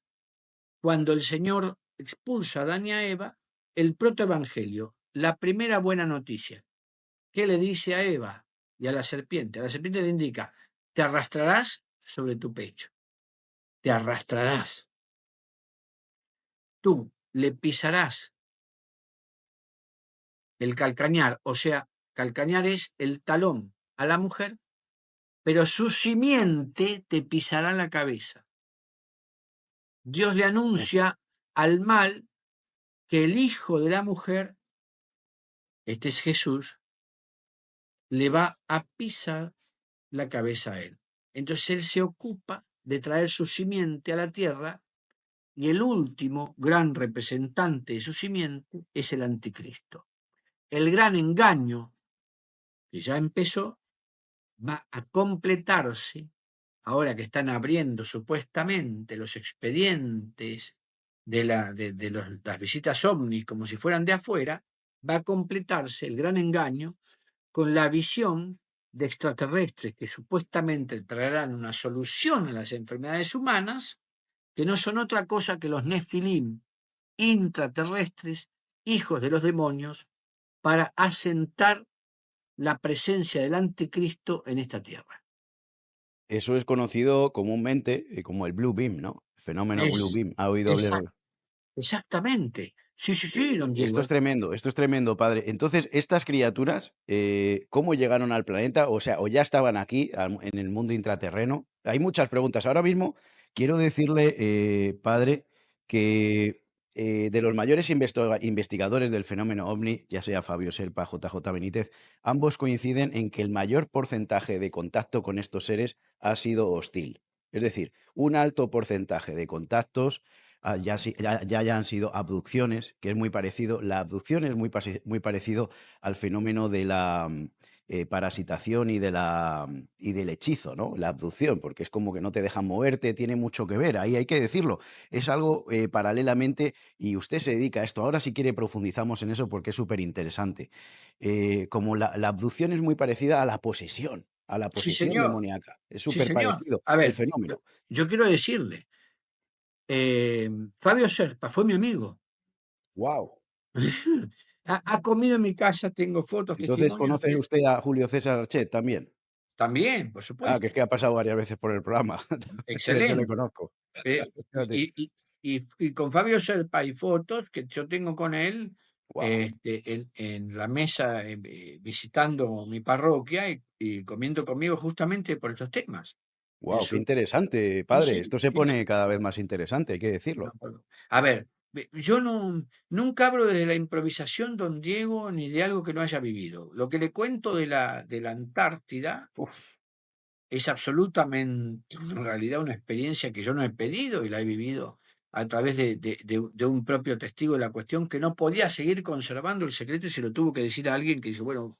cuando el Señor expulsa a Adán y a Eva, el protoevangelio, la primera buena noticia. ¿Qué le dice a Eva y a la serpiente? A la serpiente le indica, te arrastrarás sobre tu pecho, te arrastrarás. Tú le pisarás el calcañar, o sea, calcañar es el talón a la mujer, pero su simiente te pisará la cabeza. Dios le Uf, anuncia al mal que el hijo de la mujer, este es Jesús, le va a pisar la cabeza a él. Entonces él se ocupa de traer su simiente a la tierra y el último gran representante de su simiente es el anticristo. El gran engaño que ya empezó va a completarse ahora que están abriendo supuestamente los expedientes de las visitas ovnis como si fueran de afuera, va a completarse el gran engaño con la visión de extraterrestres que supuestamente traerán una solución a las enfermedades humanas, que no son otra cosa que los nefilim intraterrestres, hijos de los demonios, para asentar la presencia del anticristo en esta tierra. eso es conocido comúnmente como el Blue Beam, ¿no? Fenómeno Blue Es Beam. ¿Ha oído exac hablar? exactamente. Sí, sí, sí, don Esto Diego. esto es tremendo, padre. Entonces, estas criaturas, ¿cómo llegaron al planeta? O sea, o ya estaban aquí, en el mundo intraterreno. Hay muchas preguntas. Ahora mismo quiero decirle, padre, que de los mayores investigadores del fenómeno ovni, ya sea Fabio Serpa, JJ Benítez, ambos coinciden en que el mayor porcentaje de contacto con estos seres ha sido hostil. Es decir, un alto porcentaje de contactos ya hayan sido abducciones, que es muy parecido. La abducción es muy parecido al fenómeno de la parasitación y del hechizo, ¿no? La abducción, porque es como que no te dejan moverte, tiene mucho que ver, ahí hay que decirlo. Es algo paralelamente y usted se dedica a esto. Ahora si quiere profundizamos en eso porque es súper interesante. Como la abducción es muy parecida a la Sí, posesión señor. demoníaca. Es Sí, súper señor. parecido A el ver, yo fenómeno. yo quiero decirle, Fabio Serpa fue mi amigo. ¡Wow! Ha comido en mi casa, tengo fotos, Entonces, testimonios ¿conoce de usted a Julio César Archet también? también, por Ah, que es supuesto. que ha pasado varias veces por el programa. De eso le Excelente. conozco. Eh, Fíjate. y con Fabio Serpa hay fotos que yo tengo con él Wow, en la mesa visitando mi parroquia y comiendo conmigo justamente por estos temas. En wow, qué su, interesante, sí, padre. sí, Esto se sí, pone sí. cada vez más interesante, hay que No, decirlo. perdón. A ver, yo nunca hablo desde la improvisación, don Diego, ni de algo que no haya vivido. Lo que le cuento de la Antártida Uf, es absolutamente, en realidad, una experiencia que yo no he pedido y la he vivido a través de un propio testigo de la cuestión que no podía seguir conservando el secreto y se lo tuvo que decir a alguien que dice, bueno,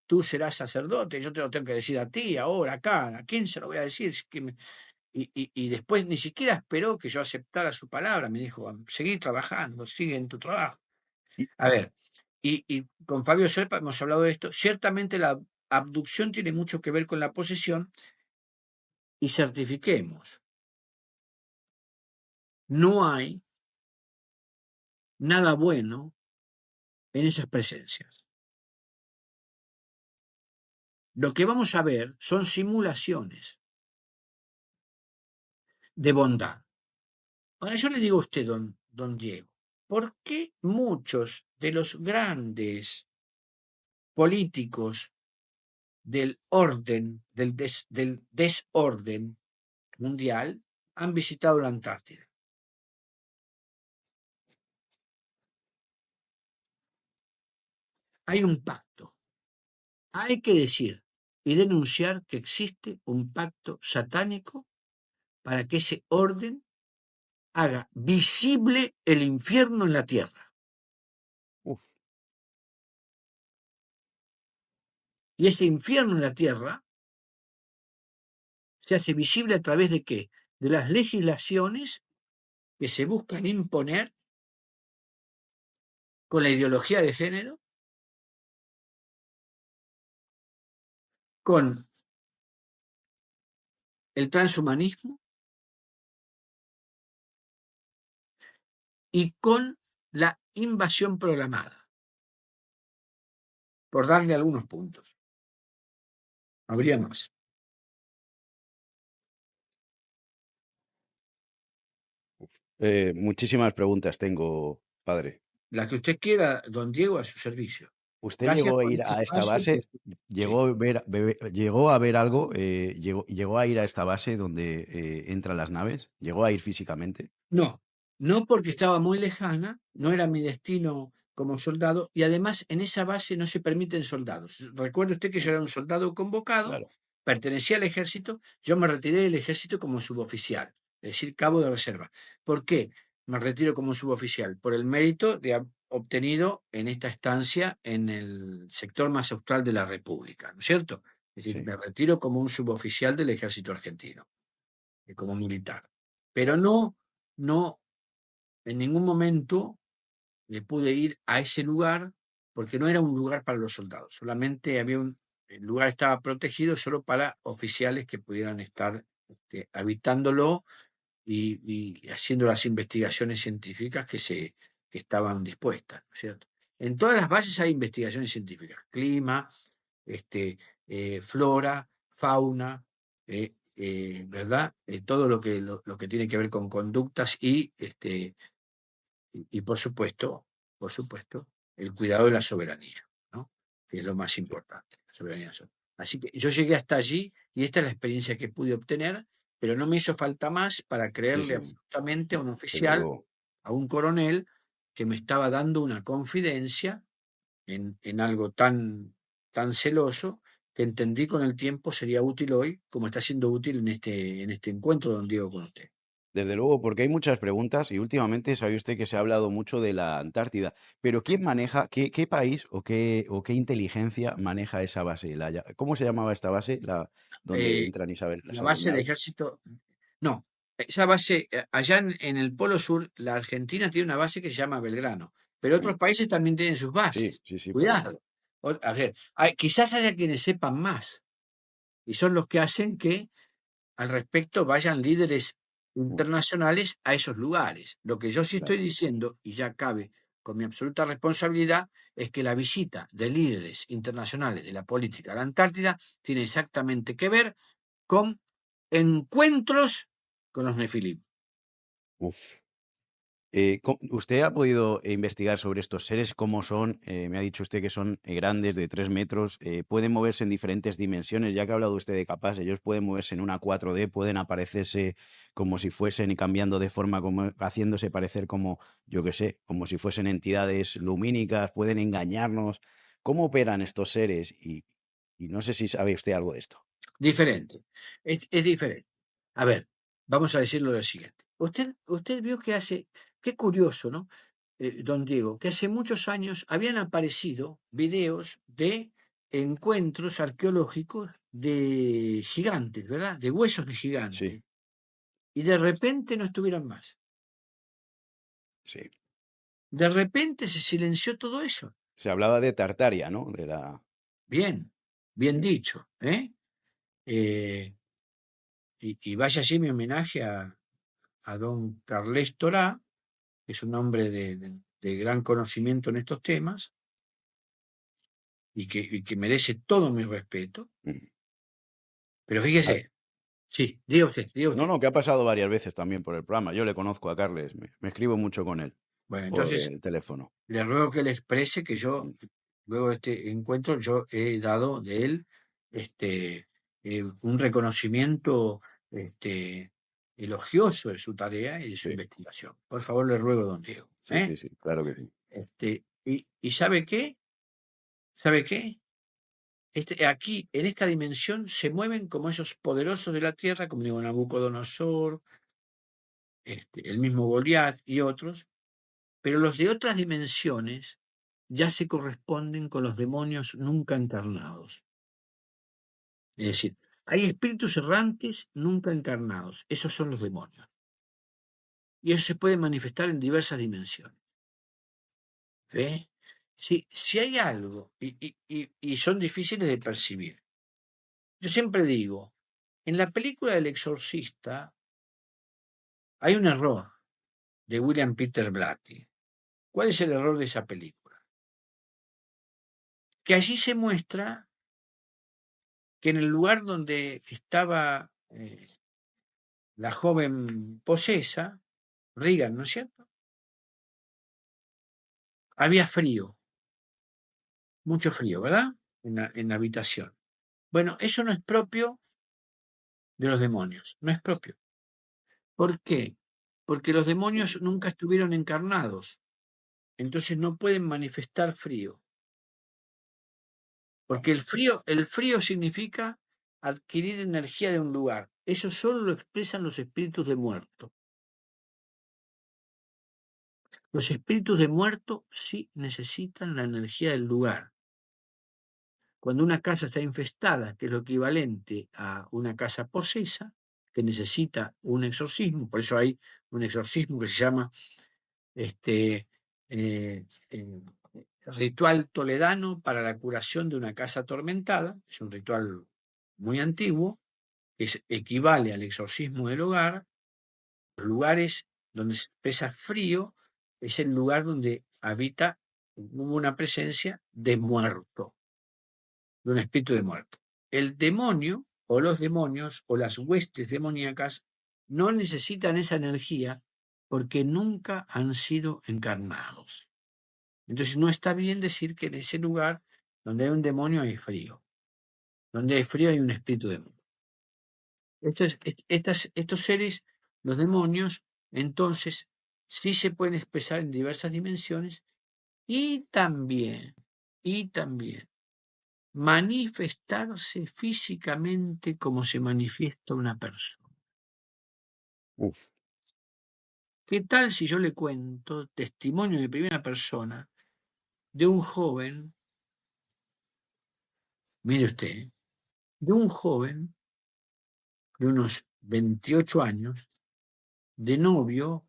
tú serás sacerdote, yo te lo tengo que decir a ti, ahora, acá, ¿a quién se lo voy a decir? Si es que y después ni siquiera esperó que yo aceptara su palabra, me dijo, seguí trabajando, sigue en tu trabajo. y, A ver, y con Fabio Serpa hemos hablado de esto, ciertamente la abducción tiene mucho que ver con la posesión y certifiquemos, no hay nada bueno en esas presencias. Lo que vamos a ver son simulaciones de bondad. Ahora yo le digo a usted, don Diego, por qué muchos de los grandes políticos del orden, del desorden mundial han visitado la Antártida. Hay un pacto. Hay que decir y denunciar que existe un pacto satánico para que ese orden haga visible el infierno en la tierra. Uf, Y ese infierno en la tierra se hace visible a través de qué? De las legislaciones que se buscan imponer con la ideología de género, con el transhumanismo y con la invasión programada, por darle algunos puntos. Habría más. muchísimas preguntas tengo, padre. La que usted quiera, don Diego, a su servicio. ¿Usted Gracias llegó a por ir este a esta espacio y por base? su... Sí. ¿Llegó a ver algo? ¿Llegó a ir a esta base donde entran las naves? ¿Llegó a ir físicamente? No, no porque estaba muy lejana, no era mi destino como soldado y además en esa base no se permiten soldados. Recuerde usted que yo Mm, era un soldado convocado, claro, pertenecía al ejército, yo me retiré del ejército como suboficial, es decir, cabo de reserva. ¿Por qué me retiro como suboficial? Por el mérito de haber obtenido en esta estancia en el sector más austral de la República, ¿no es cierto? Es decir, sí. me retiro como un suboficial del ejército argentino, como militar. Pero no en ningún momento le pude ir a ese lugar porque no era un lugar para los soldados, solamente el lugar estaba protegido solo para oficiales que pudieran estar habitándolo y haciendo las investigaciones científicas que estaban dispuestas, ¿no es cierto? En todas las bases hay investigaciones científicas, clima, flora, fauna, ¿verdad? Todo lo que tiene que ver con conductas y por supuesto, el cuidado de la soberanía, ¿no? Que es lo más Sí, importante, la soberanía nacional. Así que yo llegué hasta allí y esta es la experiencia que pude obtener, pero no me hizo falta más para sí, creerle sí, absolutamente a un desde oficial, luego. a un coronel, que me estaba dando una confidencia en algo tan celoso que entendí con el tiempo sería útil hoy, como está siendo útil en este encuentro, don Diego, con usted. Desde luego, porque hay muchas preguntas y últimamente sabe usted que se ha hablado mucho de la Antártida, pero ¿quién maneja, qué país o qué inteligencia maneja esa base? ¿Cómo se llamaba esta base, donde Eh, entran la esas base de naves? ejército, no, esa base, allá en el Polo Sur, la Argentina tiene una base que se llama Belgrano, pero Mm, otros países también tienen sus sí, bases. sí, sí, por eso. Cuidado. A ver, quizás haya quienes sepan más y son los que hacen que al respecto vayan líderes Mm, internacionales a esos lugares. Lo que yo sí estoy claro. diciendo, y ya cabe con mi absoluta responsabilidad, es que la visita de líderes internacionales de la política a la Antártida tiene exactamente que ver con encuentros con los nefilim. Uf. ¿Usted ha podido investigar sobre estos seres? ¿Cómo son? Me ha dicho usted que son grandes, de 3 metros, pueden moverse en diferentes dimensiones, ya que ha hablado usted de capas, ellos pueden moverse en una 4D, pueden aparecerse como si fuesen y cambiando de forma, como, haciéndose parecer como, yo qué sé, como si fuesen entidades lumínicas, pueden engañarnos. ¿Cómo operan estos seres? Y no sé si sabe usted algo de esto. Diferente. Es diferente. A ver, vamos a decirlo lo siguiente. Usted vio que qué curioso, ¿no? Don Diego, que hace muchos años habían aparecido videos de encuentros arqueológicos de gigantes, ¿verdad? De huesos de Sí, gigantes. Y de repente no estuvieron más. sí. De repente se silenció todo eso. Se hablaba de Tartaria, ¿no? De la... Bien, bien Sí. dicho, ¿eh? Eh, y vaya allí mi homenaje a don Carles Torá, que es un hombre de gran conocimiento en estos temas y que merece todo mi respeto. Mm. Pero Ah, fíjese, sí, diga usted, diga no, usted. no, que ha pasado varias veces también por el programa. Yo le conozco a Carles, me escribo mucho con él. Bueno, por entonces el teléfono. le ruego que le exprese que yo, Mm, luego de este encuentro, yo he dado de él este, un reconocimiento este, elogioso de su tarea y de su sí, investigación. Por favor, le ruego, don Diego. sí, sí, sí, claro que sí. ¿Y sabe qué? ¿Sabe qué? Aquí, en esta dimensión, se mueven como esos poderosos de la tierra, como digo, Nabucodonosor, el mismo Goliat y otros, pero los de otras dimensiones ya se corresponden con los demonios nunca encarnados. Es decir, hay espíritus errantes nunca encarnados, esos son los demonios. Y eso se puede manifestar en diversas dimensiones. ¿Ve? Si hay algo, y son difíciles de percibir. Yo siempre digo, en la película del exorcista hay un error de William Peter Blatty. ¿Cuál es el error de esa película? Que allí se muestra que en el lugar donde estaba la joven posesa, Regan, ¿no es cierto? Había frío, mucho frío, ¿verdad? En la habitación. Bueno, eso no es propio de los demonios, no es propio. ¿Por qué? Porque los demonios nunca estuvieron encarnados, entonces no pueden manifestar frío. Porque el frío significa adquirir energía de un lugar. Eso solo lo expresan los espíritus de muerto. Los espíritus de muerto sí necesitan la energía del lugar. Cuando una casa está infestada, que es lo equivalente a una casa posesa, que necesita un exorcismo, por eso hay un exorcismo que se llama eh, eh, ritual toledano para la curación de una casa atormentada, es un ritual muy antiguo, equivale al exorcismo del hogar. Los lugares donde se expresa frío es el lugar donde habita una presencia de muerto, de un espíritu de muerto. El demonio o los demonios o las huestes demoníacas no necesitan esa energía porque nunca han sido encarnados. Entonces no está bien decir que en ese lugar donde hay un demonio hay frío. Donde hay frío hay un espíritu de muerte. Estos seres, los demonios, entonces sí se pueden expresar en diversas dimensiones y también manifestarse físicamente como se manifiesta una persona. Uf, ¿Qué tal si yo le cuento testimonio de primera persona de un joven, mire usted, de un joven de unos 28 años, de novio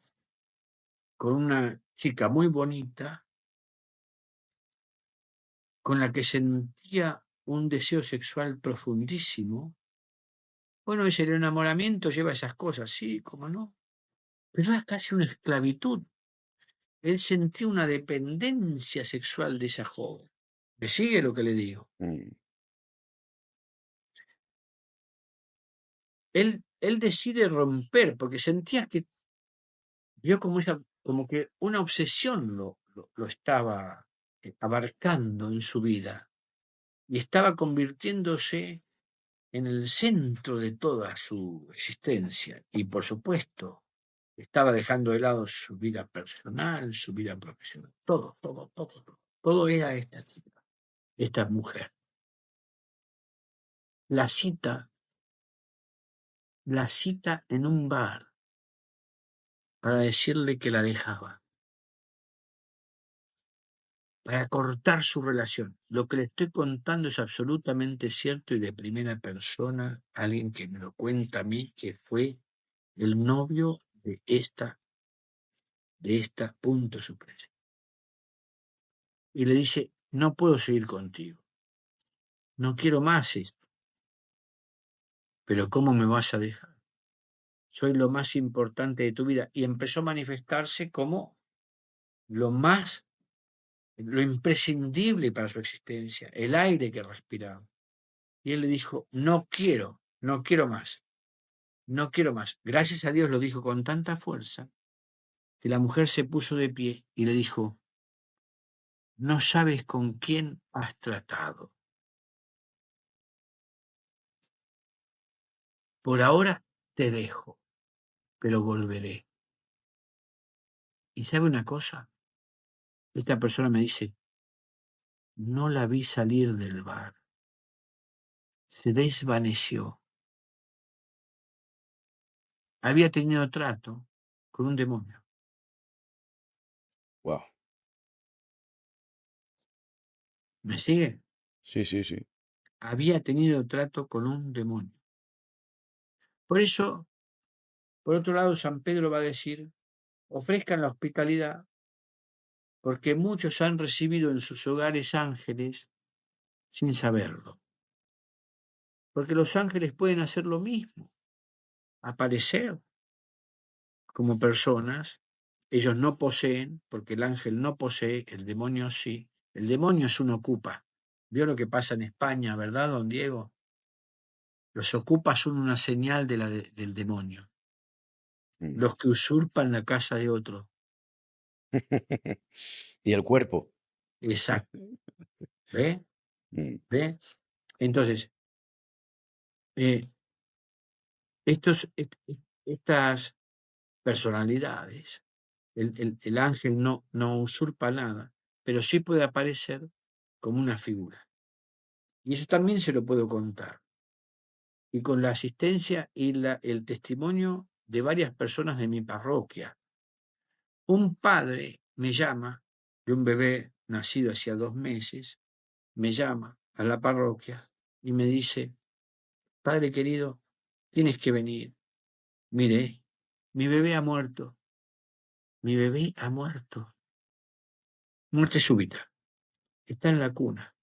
con una chica muy bonita, con la que sentía un deseo sexual profundísimo? Bueno, es el enamoramiento lleva esas cosas, sí, cómo no, pero era casi una esclavitud. Él sentía una dependencia sexual de esa joven. ¿Me sigue lo que le digo? mm, Él decide romper porque sentía que vio como que una obsesión lo estaba abarcando en su vida y estaba convirtiéndose en el centro de toda su existencia. Y por supuesto, estaba dejando de lado su vida personal, su vida profesional, todo, todo, todo, todo. Todo era esta chica, esta mujer. La cita, la cita en un bar para decirle que la dejaba, para cortar su relación. Lo que le estoy contando es absolutamente cierto y de primera persona, alguien que me lo cuenta a mí, que fue el novio de esta punto supremo. Y le dice, no puedo seguir contigo, no quiero más esto, pero ¿cómo me vas a dejar? Soy lo más importante de tu vida. Y empezó a manifestarse como lo imprescindible para su existencia, el aire que respiraba. Y él le dijo, no quiero, no quiero más, no quiero más. Gracias a Dios lo dijo con tanta fuerza que la mujer se puso de pie y le dijo: no sabes con quién has tratado. Por ahora te dejo, pero volveré. ¿Y sabe una cosa? Esta persona me dice: no la vi salir del bar. Se desvaneció. Había tenido trato con un demonio. Wow. ¿Me sigue? Sí, sí, sí. Había tenido trato con un demonio. Por eso, por otro lado, San Pedro va a decir: ofrezcan la hospitalidad, porque muchos han recibido en sus hogares ángeles sin saberlo. Porque los ángeles pueden hacer lo mismo, aparecer como personas. Ellos no poseen, porque el ángel no posee, el demonio sí. El demonio es un ocupa. ¿Vio lo que pasa en España, verdad, don Diego? Los ocupas son una señal del demonio, Mm. los que usurpan la casa de otro. Y el cuerpo. Exacto. ¿Ve? Mm. ¿Ve? Entonces, eh, estas personalidades, el ángel no usurpa nada, pero sí puede aparecer como una figura. Y eso también se lo puedo contar. Y con la asistencia y el testimonio de varias personas de mi parroquia. Un padre me llama, de un bebé nacido hacía 2 meses, me llama a la parroquia y me dice: padre querido, tienes que venir. Mire, mi bebé ha muerto, mi bebé ha muerto. Muerte súbita, está en la cuna.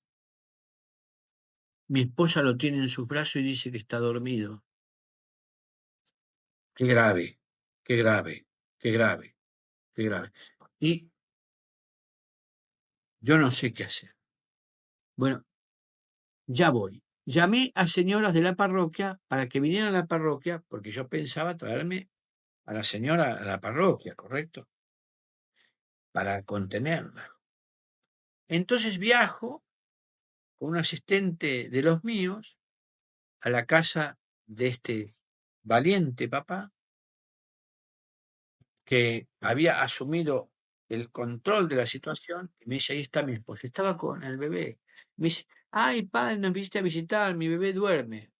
Mi esposa lo tiene en sus brazos y dice que está dormido. Qué grave, qué grave, qué grave, qué grave. Y yo no sé qué hacer. Bueno, ya voy. Llamé a señoras de la parroquia para que vinieran a la parroquia, porque yo pensaba traerme a la señora a la parroquia, ¿correcto? Para contenerla. Entonces viajo con un asistente de los míos a la casa de este valiente papá que había asumido el control de la situación, y me dice: ahí está mi esposa. Estaba con el bebé. Me dice: ay, padre, nos viniste a visitar, mi bebé duerme.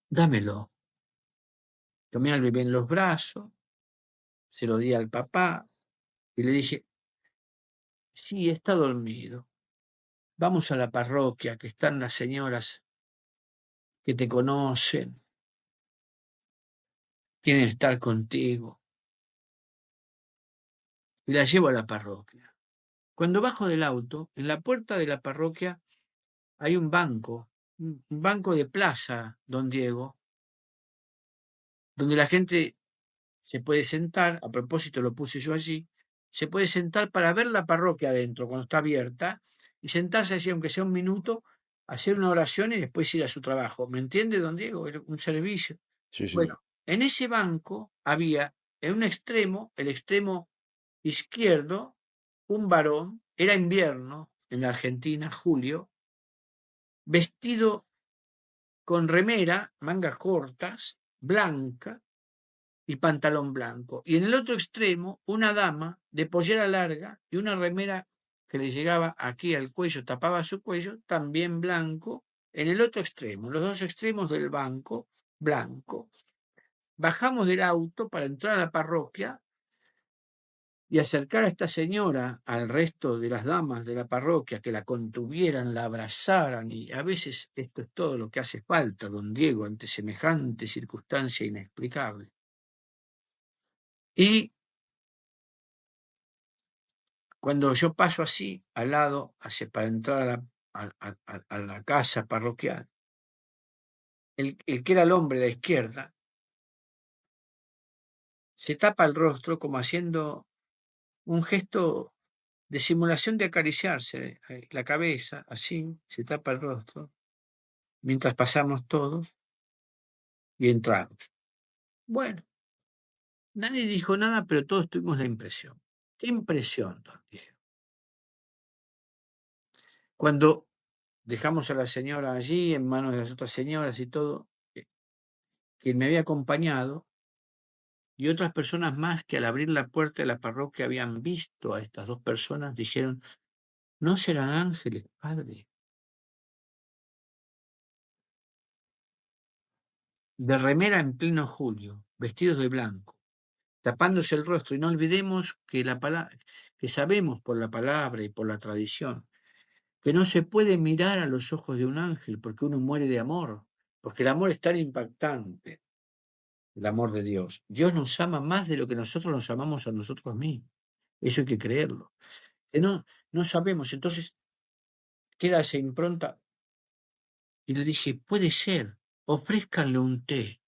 Dámelo. Tomé al bebé en los brazos, se lo di al papá y le dije: sí, está dormido. Vamos a la parroquia, que están las señoras que te conocen, quieren estar contigo. Y la llevo a la parroquia. Cuando bajo del auto, en la puerta de la parroquia hay un banco de plaza, don Diego, donde la gente se puede sentar. A propósito, lo puse yo allí. Se puede sentar para ver la parroquia adentro cuando está abierta y sentarse así, aunque sea un minuto, hacer una oración y después ir a su trabajo. ¿Me entiende, don Diego? Es un servicio. Sí, sí, sí. Bueno, en ese banco había en un extremo, el extremo izquierdo, un varón. Era invierno en la Argentina, julio, vestido con remera, mangas cortas, blanca y pantalón blanco. Y en el otro extremo, una dama de pollera larga y una remera que le llegaba aquí al cuello, tapaba su cuello, también blanco. En el otro extremo, los dos extremos del banco, blanco. Bajamos del auto para entrar a la parroquia y acercar a esta señora al resto de las damas de la parroquia, que la contuvieran, la abrazaran, y a veces esto es todo lo que hace falta, don Diego, ante semejante circunstancia inexplicable. Y cuando yo paso así, al lado, para entrar a la casa parroquial, el que era el hombre de la izquierda, se tapa el rostro como haciendo un gesto de simulación de acariciarse la cabeza, así, se tapa el rostro, mientras pasamos todos. y entramos. Bueno, nadie dijo nada, pero todos tuvimos la impresión. ¿Qué impresión, don Diego? Cuando dejamos a la señora allí en manos de las otras señoras y todo, quien me había acompañado y otras personas más que al abrir la puerta de la parroquia habían visto a estas dos personas, dijeron, ¿no serán ángeles, padre? De remera en pleno julio, vestidos de blanco, tapándose el rostro. Y no olvidemos que, que sabemos por la palabra y por la tradición que no se puede mirar a los ojos de un ángel porque uno muere de amor, porque el amor es tan impactante, el amor de Dios. Dios nos ama más de lo que nosotros nos amamos a nosotros mismos. Eso hay que creerlo. Que no sabemos. Entonces queda esa impronta. Y le dije, puede ser, ofrézcanle un té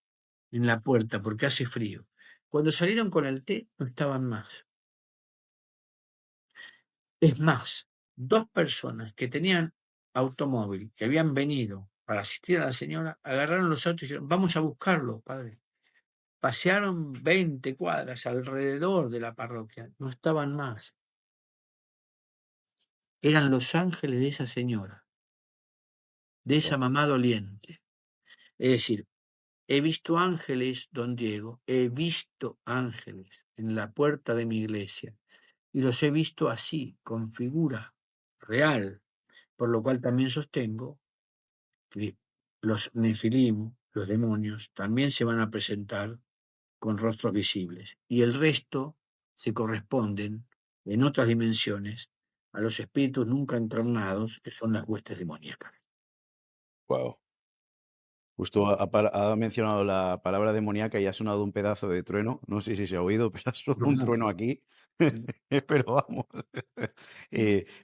en la puerta porque hace frío. Cuando salieron con el té, no estaban más. Es más, dos personas que tenían automóvil, que habían venido para asistir a la señora, agarraron los autos y dijeron, vamos a buscarlo, padre. Pasearon 20 cuadras alrededor de la parroquia, no estaban más. Eran los ángeles de esa señora, de esa Wow. mamá doliente. Es decir, he visto ángeles, don Diego, he visto ángeles en la puerta de mi iglesia y los he visto así, con figura real, por lo cual también sostengo que los nefilim, los demonios, también se van a presentar con rostros visibles y el resto se corresponden en otras dimensiones a los espíritus nunca encarnados que son las huestes demoníacas. Wow. Justo ha mencionado la palabra demoníaca y ha sonado un pedazo de trueno. No sé si se ha oído, pero ha sonado un trueno aquí. Pero vamos.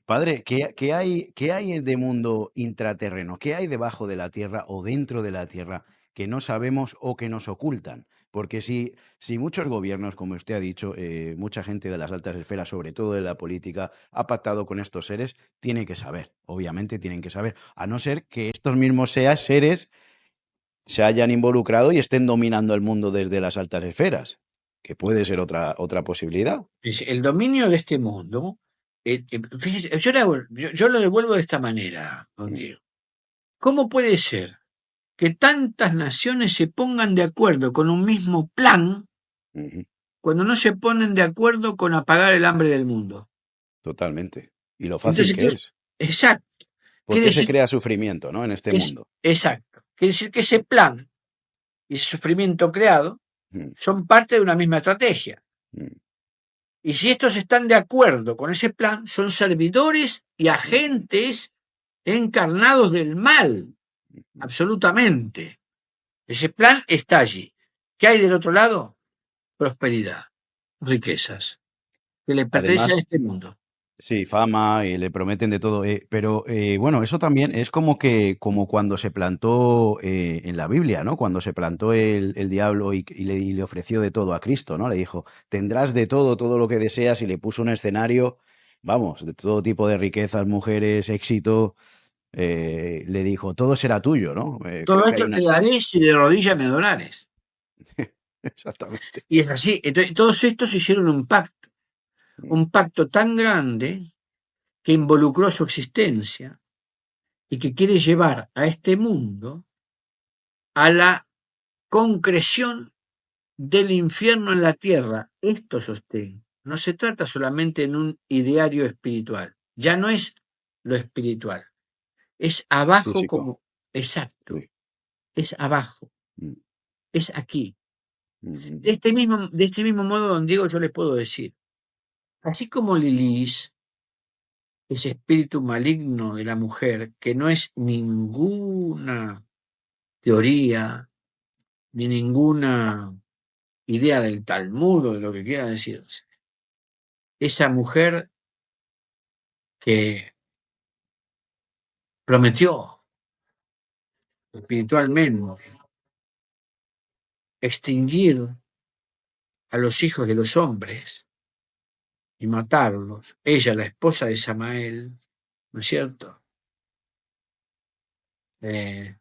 Padre, qué hay de mundo intraterreno? ¿Qué hay debajo de la tierra o dentro de la tierra que no sabemos o que nos ocultan? Porque si muchos gobiernos, como usted ha dicho, mucha gente de las altas esferas, sobre todo de la política, ha pactado con estos seres, tiene que saber, obviamente tienen que saber, a no ser que estos mismos seres se hayan involucrado y estén dominando el mundo desde las altas esferas, que puede ser otra posibilidad. El dominio de este mundo, fíjese, yo lo devuelvo de esta manera, don Mm, Diego. ¿Cómo puede ser que tantas naciones se pongan de acuerdo con un mismo plan ujú, cuando no se ponen de acuerdo con apagar el hambre del mundo? totalmente. Y lo fácil Entonces, que es. exacto, ¿Por quiere qué se decir, crea sufrimiento, ¿no? En este mundo. quiere decir que ese plan y ese sufrimiento creado Mm, son parte de una misma estrategia. mm, Y si estos están de acuerdo con ese plan, son servidores y mm, agentes encarnados del mal, mm. absolutamente. Ese plan está allí. ¿Qué hay del otro lado? Prosperidad, riquezas, que le pertenece a Además, este mundo. sí, fama, y le prometen de todo. Pero bueno, eso también es como cuando se plantó en la Biblia, ¿no? Cuando se plantó el diablo y le ofreció de todo a Cristo, ¿no? Le dijo, tendrás de todo, todo lo que deseas, y le puso un escenario, vamos, de todo tipo de riquezas, mujeres, éxito. Le dijo, todo será tuyo, ¿no? Todo Creo que hay esto una... te daré si de rodillas me adorares. Exactamente. Y es así. Entonces, todos estos hicieron Mm, un pacto tan grande que involucró su existencia y que quiere llevar a este mundo a la concreción del infierno en la tierra. Esto sostén. No se trata solamente en un ideario espiritual. Ya no es lo espiritual. Es abajo físico. como... Exacto. Sí. Es abajo. Mm, Es aquí. mm, De este mismo modo, don Diego, yo le puedo decir, así como Lilith, ese espíritu maligno de la mujer, que no es ninguna teoría, ni ninguna idea del Talmud o de lo que quiera decir. Esa mujer que prometió espiritualmente extinguir a los hijos de los hombres y matarlos, ella, la esposa de Samael, ¿no es cierto? Eh,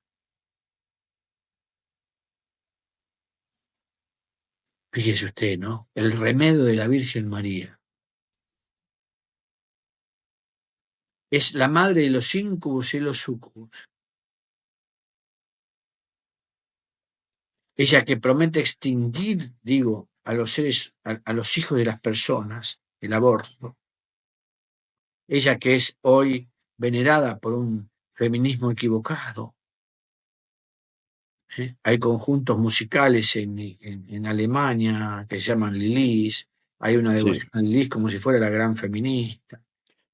Fíjese usted, ¿no? El remedio de la Virgen María. Es la madre de los íncubos y los súcubos. Ella que promete extinguir, digo, a los seres, a los hijos de las personas, el aborto. Ella que es hoy venerada por un feminismo equivocado. ¿Sí? Hay conjuntos musicales en Alemania que se llaman Lilith. Hay una Sí. devoción a Lilith como si fuera la gran feminista.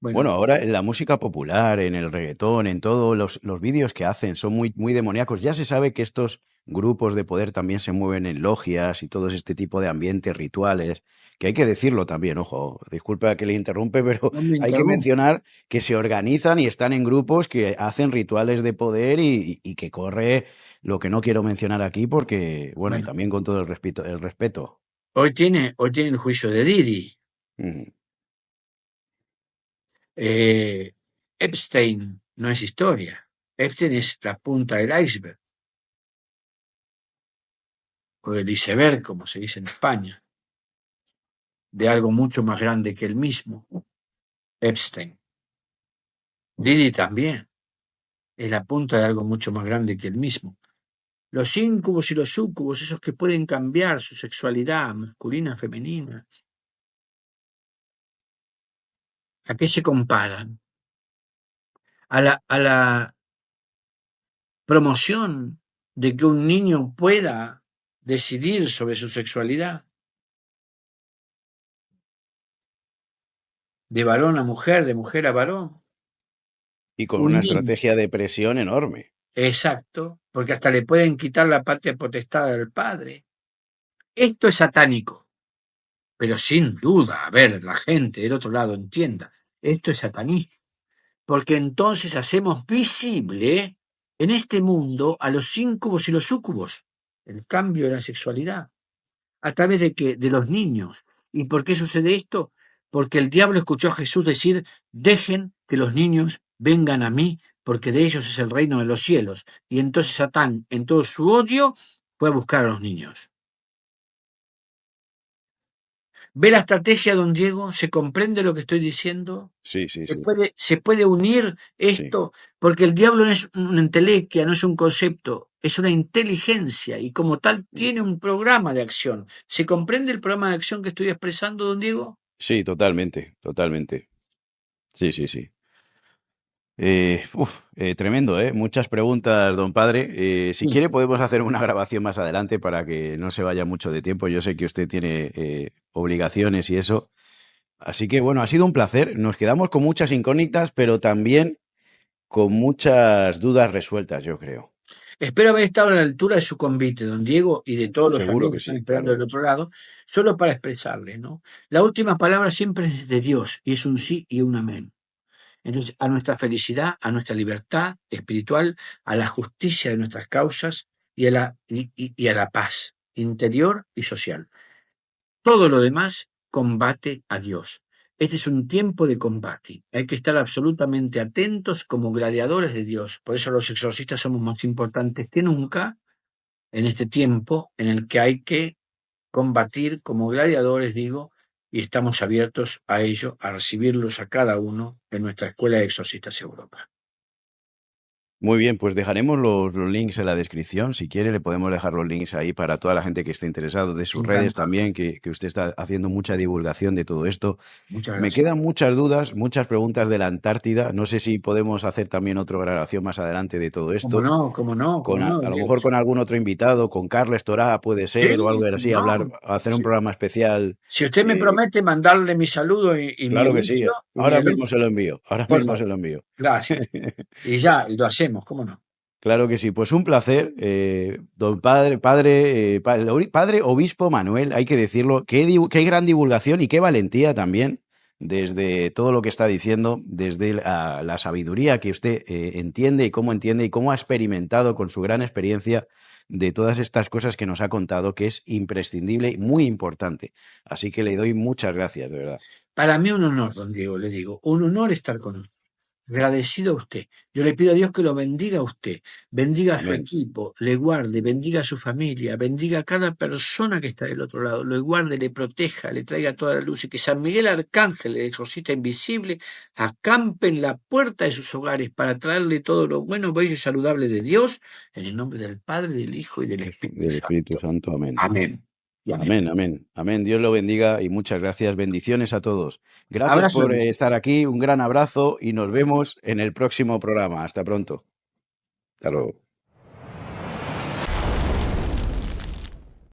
Bueno, Bueno, ahora en la música popular, en el reggaetón, en todos los vídeos que hacen son muy, muy demoníacos. Ya se sabe que estos grupos de poder también se mueven en logias y todo este tipo de ambientes rituales, que hay que decirlo también, ojo, disculpa que le interrumpe, pero no me hay que interrumpa. mencionar que se organizan y están en grupos que hacen rituales de poder y que corre lo que no quiero mencionar aquí porque, bueno, y Bueno, también con todo el respeto, el respeto. hoy tiene el juicio de Didi. Ujú. Eh, Epstein no es historia. Epstein es la punta del iceberg, o del iceberg, como se dice en España, de algo mucho más grande que él mismo. Epstein. Didi también es la punta de algo mucho más grande que él mismo. Los íncubos y los súcubos, esos que pueden cambiar su sexualidad masculina, femenina, ¿a qué se comparan? A la promoción de que un niño pueda decidir sobre su sexualidad, de varón a mujer, de mujer a varón. Y con Un una niño, estrategia de presión enorme. exacto, porque hasta le pueden quitar la patria potestad al padre. Esto es satánico, pero sin duda, a ver, la gente del otro lado entienda, esto es satanismo, porque entonces hacemos visible en este mundo a los íncubos y los súcubos, el cambio de la sexualidad. ¿A través de qué? De los niños. ¿Y por qué sucede esto? Porque el diablo escuchó a Jesús decir, dejen que los niños vengan a mí, porque de ellos es el reino de los cielos. Y entonces Satán, en todo su odio, fue a buscar a los niños. ¿Ve la estrategia, don Diego? ¿Se comprende lo que estoy diciendo? Sí, sí, ¿Se sí, puede, se puede unir sí. esto? Porque el diablo no es una entelequia, no es un concepto, es una inteligencia y como tal Mm. tiene un programa de acción. ¿Se comprende el programa de acción que estoy expresando, don Diego? Sí, totalmente, totalmente. Sí, sí, sí. Tremendo, ¿eh? Muchas preguntas, don padre. Si Sí. quiere podemos hacer una grabación más adelante para que no se vaya mucho de tiempo. Yo sé que usted tiene obligaciones y eso. Así que bueno, ha sido un placer. Nos quedamos con muchas incógnitas, pero también con muchas dudas resueltas, yo creo. Espero haber estado a la altura de su convite, don Diego, y de todos los Seguro amigos que que están sí, esperando claro. del otro lado, solo para expresarle, ¿no? La última palabra siempre es de Dios, y es un sí y un amén. Entonces, a nuestra felicidad, a nuestra libertad espiritual, a la justicia de nuestras causas y a la paz interior y social. Todo lo demás combate a Dios. Este es un tiempo de combate. Hay que estar absolutamente atentos como gladiadores de Dios. Por eso los exorcistas somos más importantes que nunca en este tiempo en el que hay que combatir como gladiadores, digo, y estamos abiertos a ello, a recibirlos a cada uno en nuestra Escuela de Exorcistas Europa. Muy bien, pues dejaremos los links en la descripción. Si quiere, le podemos dejar los links ahí para toda la gente que esté interesado, de sus redes Encantado. también, que usted está haciendo mucha divulgación de todo esto. Muchas Me gracias. quedan muchas dudas, muchas preguntas de la Antártida. No sé si podemos hacer también otra grabación más adelante de todo ¿Cómo esto. no? ¿Cómo no? ¿Cómo Con no, a lo Diego? mejor con algún otro invitado, con Carles Torá puede Sí, ser, o algo ¿cómo así, hablar, no? hacer un Sí. programa especial. Si usted me eh, promete mandarle mi saludo y mi claro que sí. elogio, Ahora mismo se lo envío. Ahora por mismo se favor, lo envío. gracias. Y ya, y lo hacemos, ¿cómo no? Claro que sí, pues un placer, don padre obispo Manuel, hay que decirlo, qué gran divulgación y qué valentía también desde todo lo que está diciendo, desde la sabiduría que usted entiende y cómo ha experimentado con su gran experiencia de todas estas cosas que nos ha contado, que es imprescindible y muy importante. Así que le doy muchas gracias, de verdad. Para mí un honor, don Diego, le digo, un honor estar con usted. agradecido a usted. Yo le pido a Dios que lo bendiga a usted, bendiga a su Amén. equipo, le guarde, bendiga a su familia, bendiga a cada persona que está del otro lado, lo guarde, le proteja, le traiga toda la luz y que San Miguel Arcángel, el exorcista invisible, acampe en la puerta de sus hogares para traerle todo lo bueno, bello y saludable de Dios, en el nombre del Padre, del Hijo y del Espíritu Del Espíritu Santo. Santo. Amén. Amén. Y amén. Amén, amén, amén. Dios lo bendiga y muchas gracias. Bendiciones a todos. Gracias Abrazo por de luz. estar aquí. Un gran abrazo y nos vemos en el próximo programa. Hasta pronto. Hasta luego.